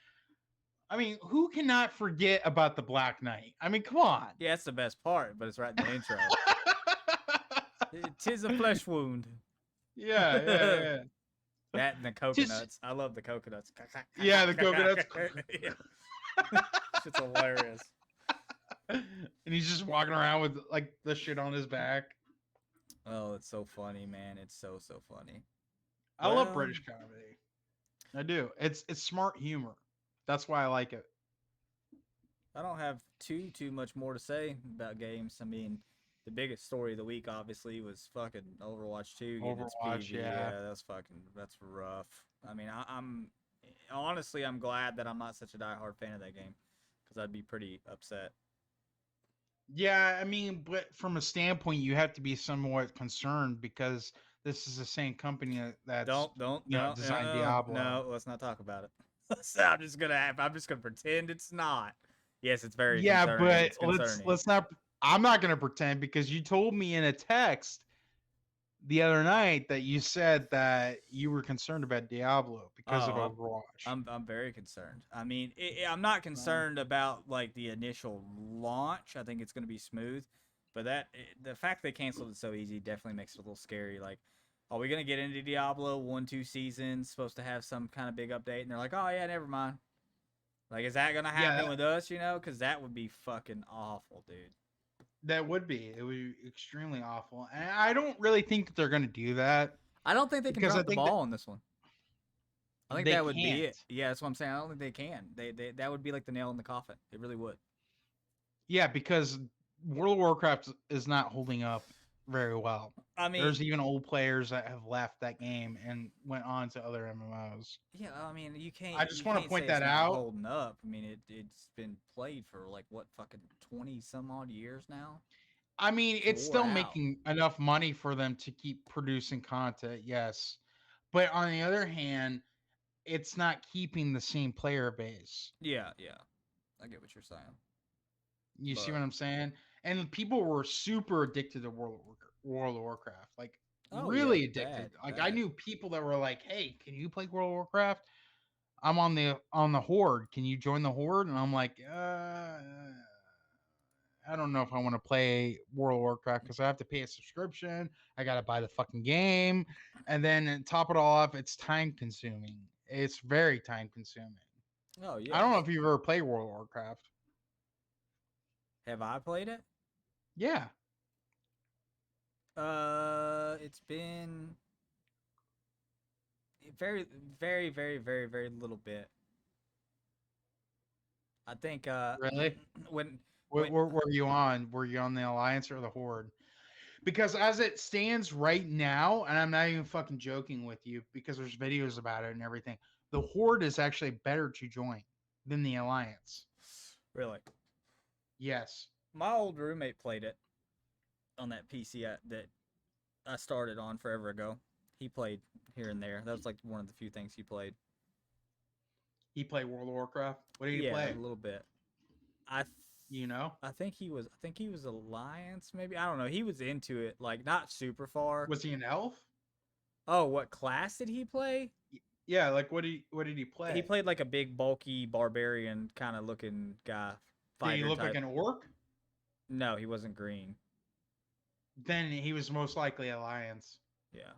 I mean, who cannot forget about the Black Knight? I mean, come on. Yeah, that's the best part, but it's right in the intro. Tis a flesh wound. Yeah. That and the coconuts. I love the coconuts. Yeah, the coconuts. Yeah. It's hilarious. And he's just walking around with like the shit on his back. Oh, it's so funny, man. It's so funny. I love Well, British comedy. I do. It's smart humor. That's why I like it. I don't have too much more to say about games. I mean, the biggest story of the week obviously was fucking Overwatch 2 getting its Overwatch, PG. yeah. That's rough. I mean, I'm honestly I'm glad that I'm not such a diehard fan of that game because I'd be pretty upset. Yeah, I mean, but from a standpoint, you have to be somewhat concerned because this is the same company that's Don't designed Diablo. No, let's not talk about it. I'm just gonna pretend it's not. Yes, it's very Yeah, concerning. but It's concerning. let's not. I'm not gonna pretend because you told me in a text the other night that you said that you were concerned about Diablo because of Oh, Overwatch. I'm very concerned. I mean, I'm not concerned about like the initial launch. I think it's going to be smooth, but the fact they canceled it so easy definitely makes it a little scary. Like, are we going to get into Diablo 1-2 seasons? Supposed to have some kind of big update, and they're like, oh yeah, never mind. Like, is that going to happen with us? You know, because that would be fucking awful, dude. That would be. It would be extremely awful, and I don't really think that they're going to do that. I don't think they can Because drop I the think ball on this one. I think they that would be it. can't. Yeah, that's what I'm saying. I don't think they can. That would be like the nail in the coffin. It really would. Yeah, because World of Warcraft is not holding up very well. I mean, There's even old players that have left that game and went on to other MMOs. yeah, I mean, you can't. I just you wanna can't point say it's that not out. holding up. I mean, it's been played for like what fucking 20 some odd years now. I mean, it's still Wore out. making enough money for them to keep producing content, yes. But on the other hand, it's not keeping the same player base. Yeah, I get what you're saying. You see But- what I'm saying? And people were super addicted to World of Warcraft. Like Oh, really yeah, addicted. bad, Like I bad. knew people that were like, "Hey, can you play World of Warcraft? I'm on the Horde. Can you join the Horde?" And I'm like, I don't know if I want to play World of Warcraft because I have to pay a subscription. I got to buy the fucking game. And then top it all off, it's time consuming. It's very time consuming. Oh yeah. I don't know if you've ever played World of Warcraft. Have I played it? Yeah. It's been very, very, very, very, very little bit. I think. Really? When Where were you on? Were you on the Alliance or the Horde? Because as it stands right now, and I'm not even fucking joking with you because there's videos about it and everything, the Horde is actually better to join than the Alliance. Really, Yes. my old roommate played it on that PC that I started on forever ago. He played here and there. That was like one of the few things he played. He played World of Warcraft. What did he Yeah, play? a little bit. I You know? I think he was Alliance maybe. I don't know. He was into it, like not super far. Was he an elf? Oh, what class did he play? Yeah, like what did he play? He played like a big bulky barbarian kind of looking guy. Did he Fighter look type. like an orc? No, he wasn't green. Then he was most likely Alliance. Yeah.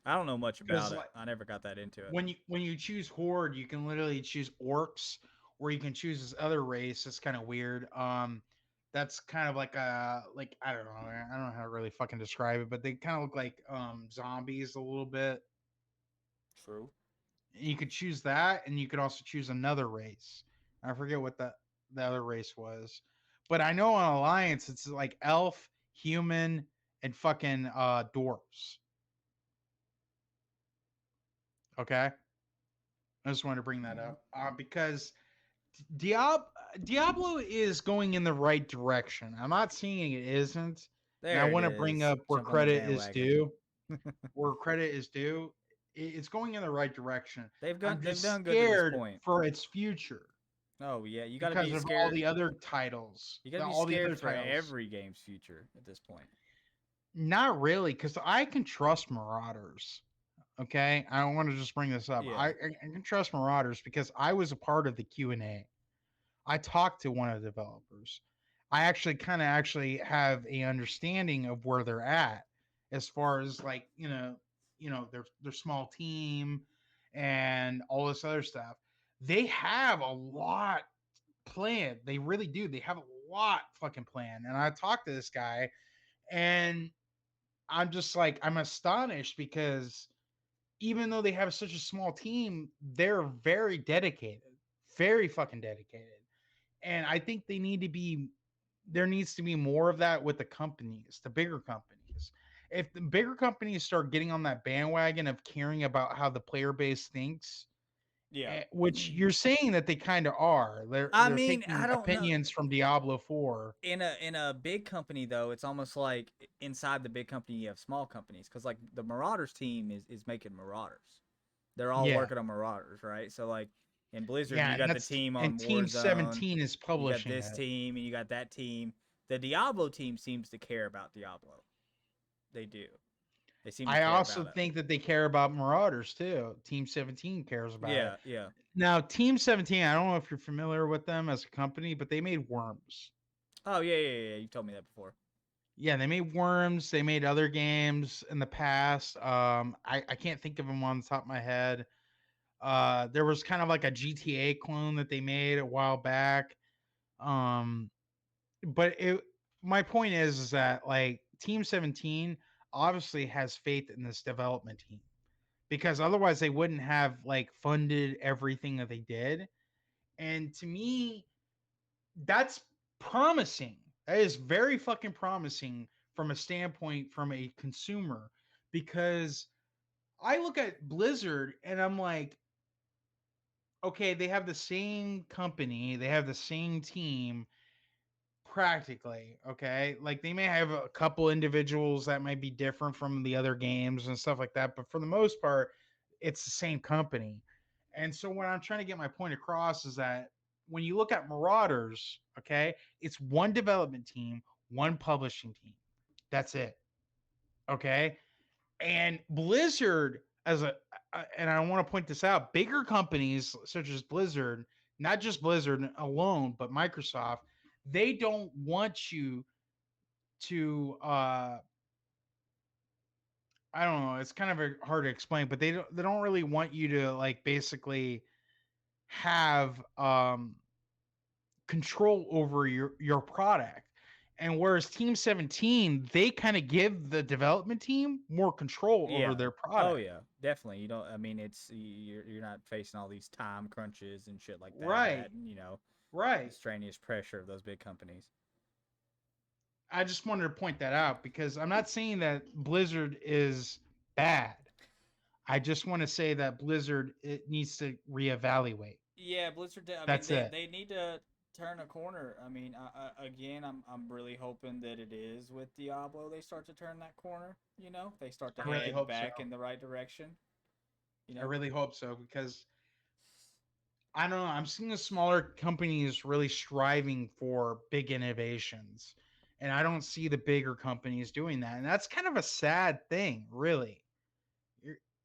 I don't know much 'Cause, about it. like, I never got that into it. When you choose Horde, you can literally choose orcs, or you can choose this other race. It's kind of weird. That's kind of like I don't know. I don't know how to really fucking describe it, but they kind of look like zombies a little bit. True. You could choose that, and you could also choose another race. I forget what the other race was, but I know on Alliance it's like elf, human, and fucking dwarves. Okay, I just wanted to bring that up because Diablo is going in the right direction. I'm not saying it isn't, and I There it want to bring is. up where Jump on the credit is bandwagon. due. Where credit is due, it's going in the right direction. They've I'm just done good to this scared point. for its future Oh yeah, you got to because be of all scared. the other titles. You got to be All the other scared for titles. every game's future at this point. Not really, because I can trust Marauders. Okay, I want to just bring this up. Yeah. I can trust Marauders because I was a part of the Q&A. I talked to one of the developers. I actually have a understanding of where they're at as far as like their small team and all this other stuff. They have a lot planned. They really do. They have a lot fucking planned. And I talked to this guy, and I'm just like I'm astonished because even though they have such a small team, they're very dedicated, very fucking dedicated. And I think there needs to be more of that with the companies, the bigger companies. If the bigger companies start getting on that bandwagon of caring about how the player base thinks, Yeah. which you're saying that they kind of are. I They're mean, taking I don't know. opinions from Diablo 4. In a big company though, it's almost like inside the big company you have small companies because like the Marauders team is making Marauders. They're all Yeah. working on Marauders, right? So like in Blizzard, Yeah, you got the that's team on and Team Warzone. 17 is You got publishing this it. team and you got that team. The Diablo team seems to care about Diablo. They do. They seem to I care also about it. think that they care about Marauders too. Team 17 cares about it. Yeah. Now, Team 17, I don't know if you're familiar with them as a company, but they made Worms. Oh yeah. You told me that before. Yeah, they made Worms. They made other games in the past. I can't think of them on the top of my head. There was kind of like a GTA clone that they made a while back. But my point is that like Team 17 obviously has faith in this development team because otherwise they wouldn't have like funded everything that they did. And to me, that's promising. That is very fucking promising from a standpoint from a consumer because I look at Blizzard and I'm like, okay, they have the same company, they have the same team practically, okay? Like they may have a couple individuals that might be different from the other games and stuff like that, but for the most part, it's the same company. And so what I'm trying to get my point across is that when you look at Marauders, okay, it's one development team, one publishing team. That's it. Okay? And Blizzard and I want to point this out, bigger companies such as Blizzard, not just Blizzard alone, but Microsoft, they don't want you to I don't know, it's kind of hard to explain, but they don't really want you to like basically have control over your product. And whereas Team 17, they kind of give the development team more control over their product. Oh yeah, definitely. You don't. I mean, it's you're not facing all these time crunches and shit like that. Right. And, right. the strenuous pressure of those big companies. I just wanted to point that out because I'm not saying that Blizzard is bad. I just want to say that Blizzard it needs to reevaluate. Yeah, Blizzard. That's it. They need to turn a corner. I mean, again, I'm really hoping that it is with Diablo. They start to turn that corner. They start to head back in the right direction. I really hope so because I don't know. I'm seeing the smaller companies really striving for big innovations, and I don't see the bigger companies doing that. And that's kind of a sad thing, really.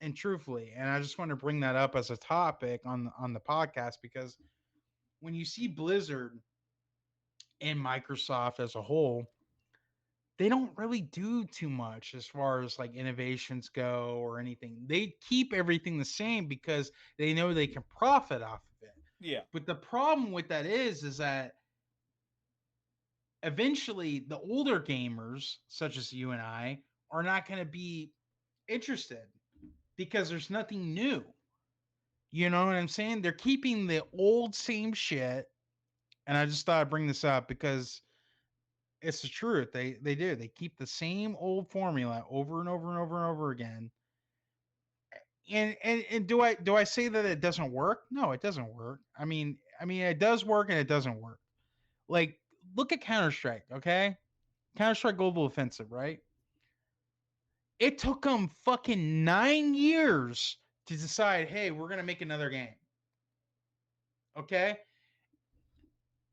And truthfully, and I just want to bring that up as a topic on the podcast because when you see Blizzard and Microsoft as a whole, they don't really do too much as far as like innovations go or anything. They keep everything the same because they know they can profit off of it. Yeah. But the problem with that is that eventually the older gamers, such as you and I, are not going to be interested. because there's nothing new. You know what I'm saying? They're keeping the old same shit. And I just thought I'd bring this up because it's the truth. They do. They keep the same old formula over and over and over and over again. And do I say that it doesn't work? No, it doesn't work. I mean it does work and it doesn't work. Like, look at Counter-Strike, okay? Counter-Strike Global Offensive, right? It took them fucking 9 years to decide, hey, we're gonna make another game. Okay?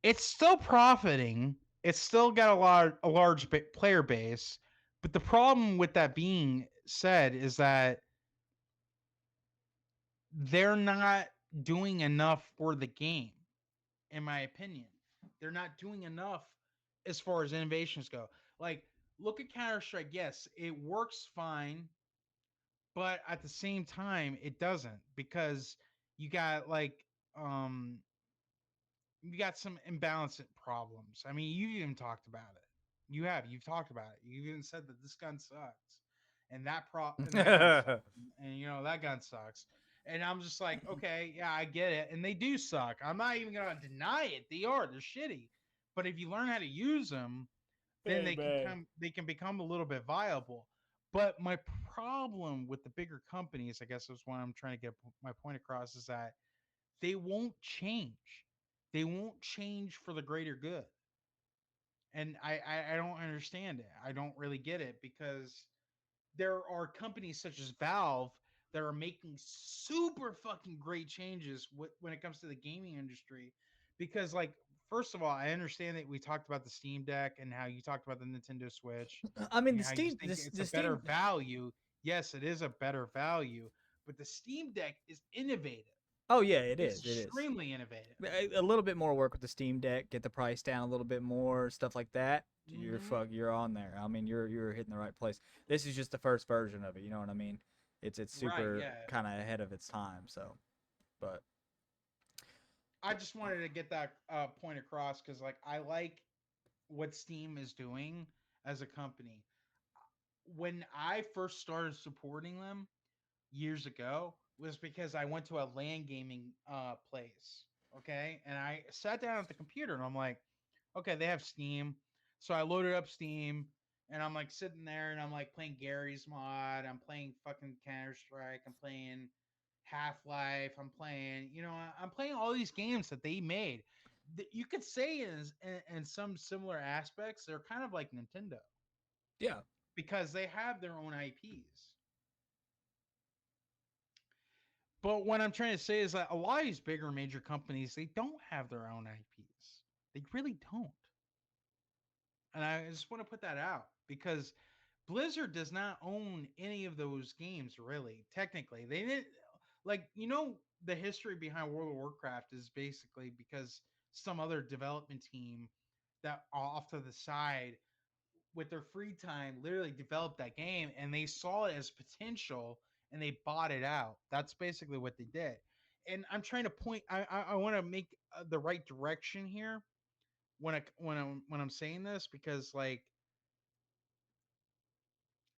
It's still profiting. It's still got a large player base, but the problem with that being said is that they're not doing enough for the game, in my opinion. They're not doing enough as far as innovations go. Like, look at Counter Strike. Yes, it works fine, but at the same time, it doesn't because you got like um you got some imbalanced problems. I mean, you even talked about it. You've talked about it. You even said that this gun sucks, and that gun sucks, and you know that gun sucks. And I'm just like, okay, yeah, I get it, and they do suck. I'm not even gonna deny it. They're shitty. But if you learn how to use them, then they can become a little bit viable. But my problem with the bigger companies, I guess is what I'm trying to get my point across, is that they won't change. They won't change for the greater good. And I don't understand it. I don't really get it because there are companies such as Valve that are making super fucking great changes when it comes to the gaming industry. Because, like, first of all, I understand that we talked about the Steam Deck and how you talked about the Nintendo Switch I mean, and how you think it's the a better Steam. value. Yes, it is a better value, but the Steam Deck is innovative. Oh yeah, it It's is. It is. extremely innovative. A little bit more work with the Steam Deck, get the price down a little bit more, stuff like that. You're on there. I mean, you're hitting the right place. This is just the first version of it. You know what I mean? It's Right, super yeah. kind of ahead of its time. So, but I just wanted to get that point across because, like, I like what Steam is doing as a company. When I first started supporting them years ago, was because I went to a LAN gaming place, okay, and I sat down at the computer and I'm like, okay, they have Steam, so I loaded up Steam and I'm like sitting there and I'm like playing Gary's mod, I'm playing fucking Counter Strike, I'm playing Half Life. I'm playing all these games that they made. You could say in some similar aspects, they're kind of like Nintendo yeah, because they have their own IPs. But what I'm trying to say is that a lot of these bigger major companies, they don't have their own IPs. They really don't. And I just want to put that out because Blizzard does not own any of those games, really. Technically, they didn't, like, the history behind World of Warcraft is basically because some other development team that off to the side with their free time literally developed that game and they saw it as potential and they bought it out. That's basically what they did. And I'm trying to point. I want to make the right direction here when I'm saying this because, like,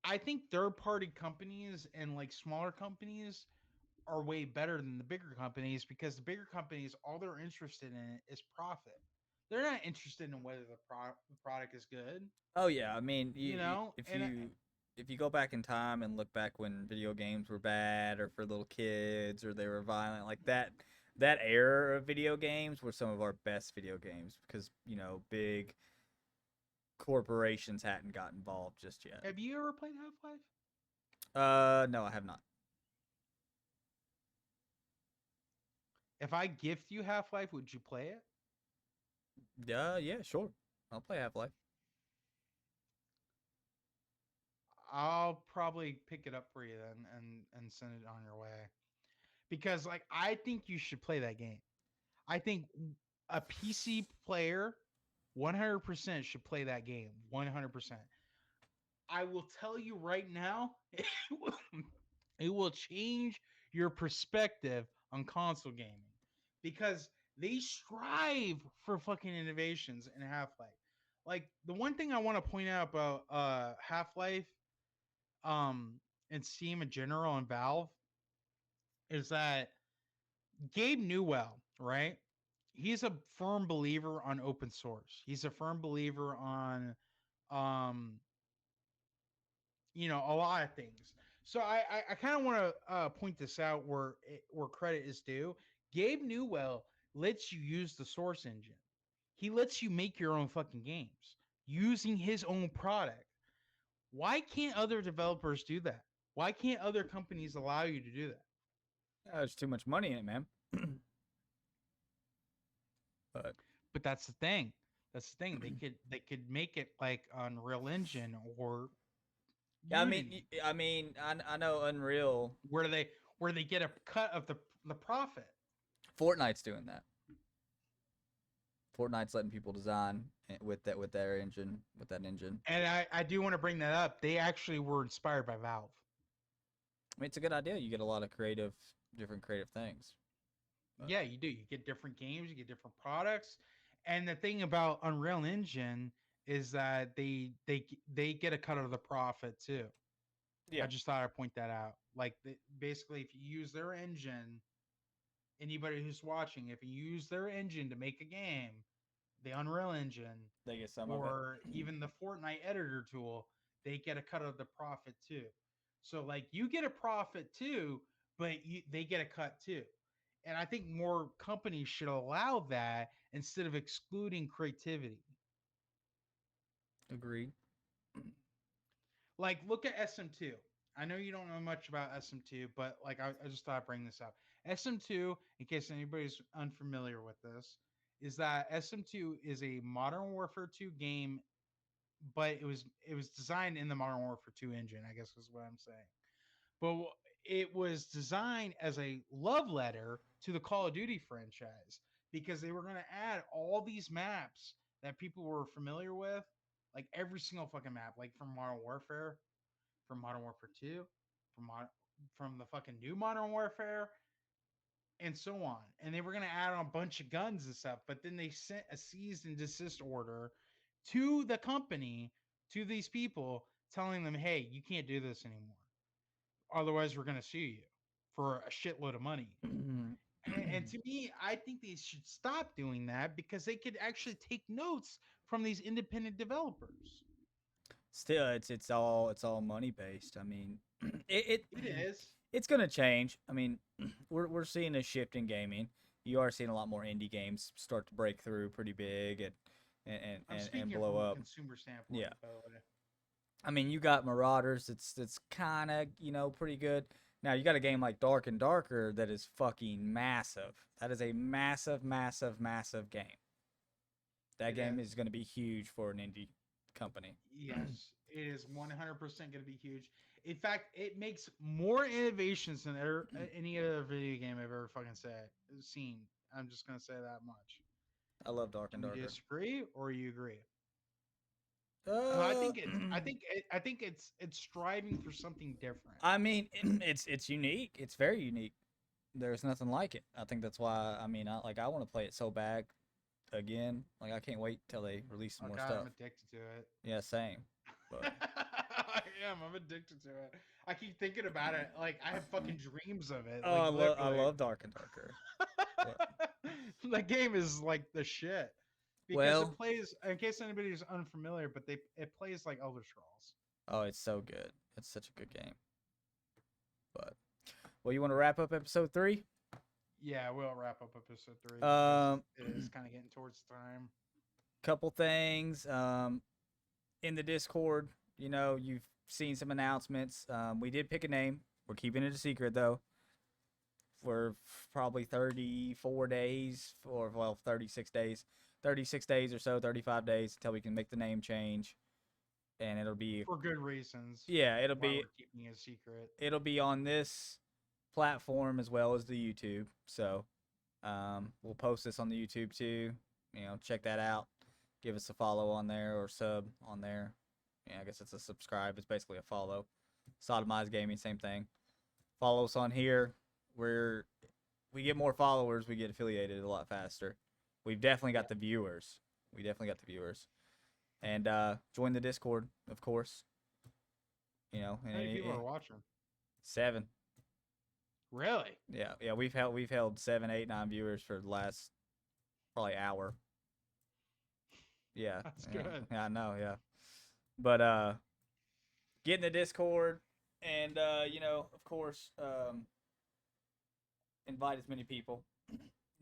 I think third party companies and like smaller companies are way better than the bigger companies because the bigger companies, all they're interested in is profit. They're not interested in whether the product is good, oh yeah. I mean, if and you go back in time and look back when video games were bad or for little kids or they were violent, like that era of video games were some of our best video games because big corporations hadn't got involved just yet. have you ever played Half Life? No, I have not. If I gift you Half Life, would you play it? Yeah, sure. I'll play Half Life. I'll probably pick it up for you then and send it on your way. Because, like, I think you should play that game. I think a PC player 100% should play that game. 100%. I will tell you right now, it will change your perspective on console gaming because they strive for fucking innovations in Half-Life. Like, the one thing I want to point out about Half-Life um and Steam in general and Valve is that Gabe Newell, right? He's a firm believer on open source. He's a firm believer on um a lot of things. So I kind of want to point this out where credit is due. Gabe Newell lets you use the source engine. He lets you make your own fucking games using his own product. Why can't other developers do that? Why can't other companies allow you to do that? There's too much money in it, man. But But that's the thing. That's the thing. They could make it like Unreal Engine or yeah, Unity, I know Unreal. where they get a cut of the profit. Fortnite's doing that. Fortnite's letting people design with their engine, with that engine. And I do want to bring that up. They actually were inspired by Valve. I mean, it's a good idea. You get a lot of different creative things. Yeah, you do. You get different games, you get different products. And the thing about Unreal Engine is that they get a cut of the profit too. Yeah. I just thought I'd point that out. Like basically, if you use their engine, anybody who's watching, if you use their engine to make a game, the Unreal Engine, They get some or of it. even the Fortnite editor tool, they get a cut of the profit too. So like you get a profit too, but they get a cut too. And I think more companies should allow that instead of excluding creativity. Agreed. Like look at SM2. I know you don't know much about SM2, but like I just thought I'd bring this up. SM2, in case anybody's unfamiliar with this, is that SM2 is a Modern Warfare 2 game, but it was designed in the Modern Warfare 2 engine, I guess is what I'm saying. But it was designed as a love letter to the Call of Duty franchise because they were going to add all these maps that people were familiar with, like every single fucking map, like from Modern Warfare, from Modern Warfare 2, from the fucking new Modern Warfare, and so on. And they were going to add on a bunch of guns and stuff, but then they sent a cease and desist order to the company, to these people, telling them, hey, you can't do this anymore. Otherwise, we're going to sue you for a shitload of money. And to me, I think they should stop doing that because they could actually take notes from these independent developers. Still, it's all money based. I mean, It is. It's gonna change. I mean, we're seeing a shift in gaming. You are seeing a lot more indie games start to break through pretty big and blow from up. a consumer standpoint. Yeah. By the way. I mean, you got Marauders. It's kind of pretty good. Now you got a game like Dark and Darker that is fucking massive. That is a massive, massive, massive game. That game is going to be huge for an indie company. Yes, it is 100% going to be huge. In fact, it makes more innovations than any other video game I've ever fucking seen. I'm just going to say that much. I love Dark and Darker. Do you disagree or you agree? I I think it's striving for something different. I mean, it's unique. It's very unique. There's nothing like it. I think that's why. I mean, I want to play it so bad again. Like I can't wait till they release some more God, stuff. I'm addicted to it. Yeah, same. But I am. I'm addicted to it. I keep thinking about it. Like I have fucking dreams of it. oh, I love Dark and Darker. That game is like the shit. Because it plays, in case anybody's unfamiliar, but it plays like Elder Scrolls. Oh, it's so good. It's such a good game. But, well, you want to wrap up episode 3? Yeah, we'll wrap up episode 3. It is kind of getting towards time. Couple things. In the Discord, you've seen some announcements. We did pick a name. We're keeping it a secret, though. For probably 34 days, or, 36 days. 36 days or so, 35 days until we can make the name change. And it'll be for good reasons. Yeah, it'll be we're keeping it a secret. It'll be on this platform as well as the YouTube. So, we'll post this on the YouTube too. Check that out. Give us a follow on there or sub on there. Yeah, I guess it's a subscribe. It's basically a follow. Sodomized Gaming, same thing. Follow us on here. We get more followers, we get affiliated a lot faster. We've definitely got the viewers. And join the Discord, of course. How many people are watching? 7. Really? Yeah. We've held 7, 8, 9 viewers for the last probably hour. Yeah. That's yeah. good. Yeah, I know. Yeah. But get in the Discord, and of course, invite as many people.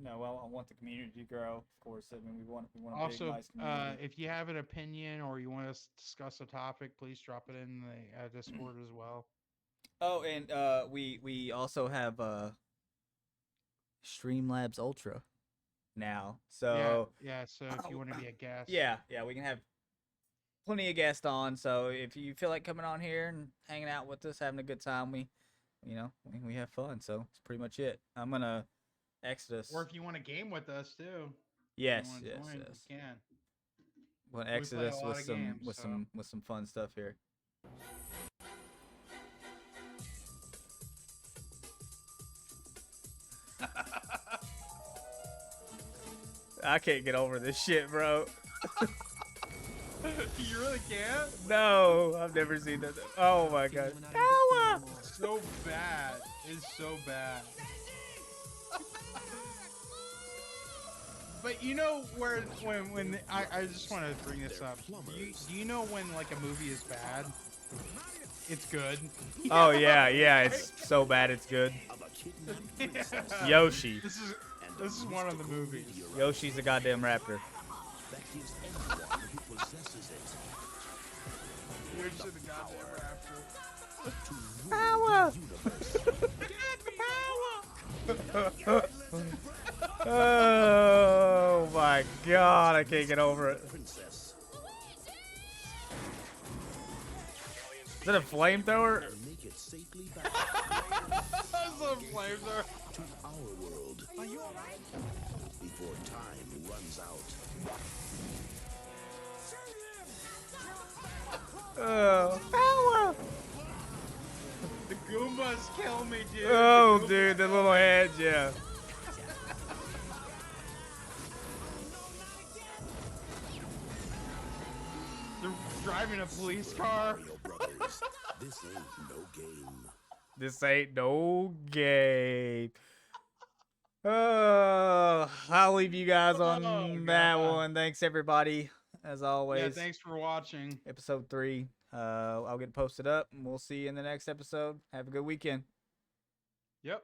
Well, I want the community to grow. Of course, I mean we want a big, Also, nice community. if you have an opinion or you want us to discuss a topic, please drop it in the Discord as well. Oh, and we also have Streamlabs Ultra now. So yeah. So if you want to be a guest, yeah, we can have plenty of guests on. So if you feel like coming on here and hanging out with us, having a good time, we have fun. So it's pretty much it. I'm gonna Exodus. or if you want to game with us too. Yes, if you yes, wanna join, yes. You can. Well, play a Exodus lot with of some games, with so. some fun stuff here. I can't get over this shit, bro. You really can't? No, I've never seen that. Oh my god. Ow! So bad. It's so bad. But you know when I just want to bring this up. Do you know when like a movie is bad? It's good. Oh yeah, it's so bad it's good. Yeah. Yoshi. This is one of the movies. Yoshi's a goddamn raptor. That gives anyone who possesses it Yoshi the goddamn raptor. to rule Power! the universe. Oh my god, I can't get over it. Princess, Is that a flamethrower? and make it safely back That's a flamethrower. to our world. Are you alright? Before time runs out. Oh, power! The Goombas kill me, dude. Oh, dude, the little heads, yeah. They're driving a police car. Mario Brothers, this ain't no game. This ain't no game. I'll leave you guys on that God. one. Thanks, everybody, as always. Yeah, thanks for watching. Episode 3. I'll get posted up, and we'll see you in the next episode. Have a good weekend. Yep.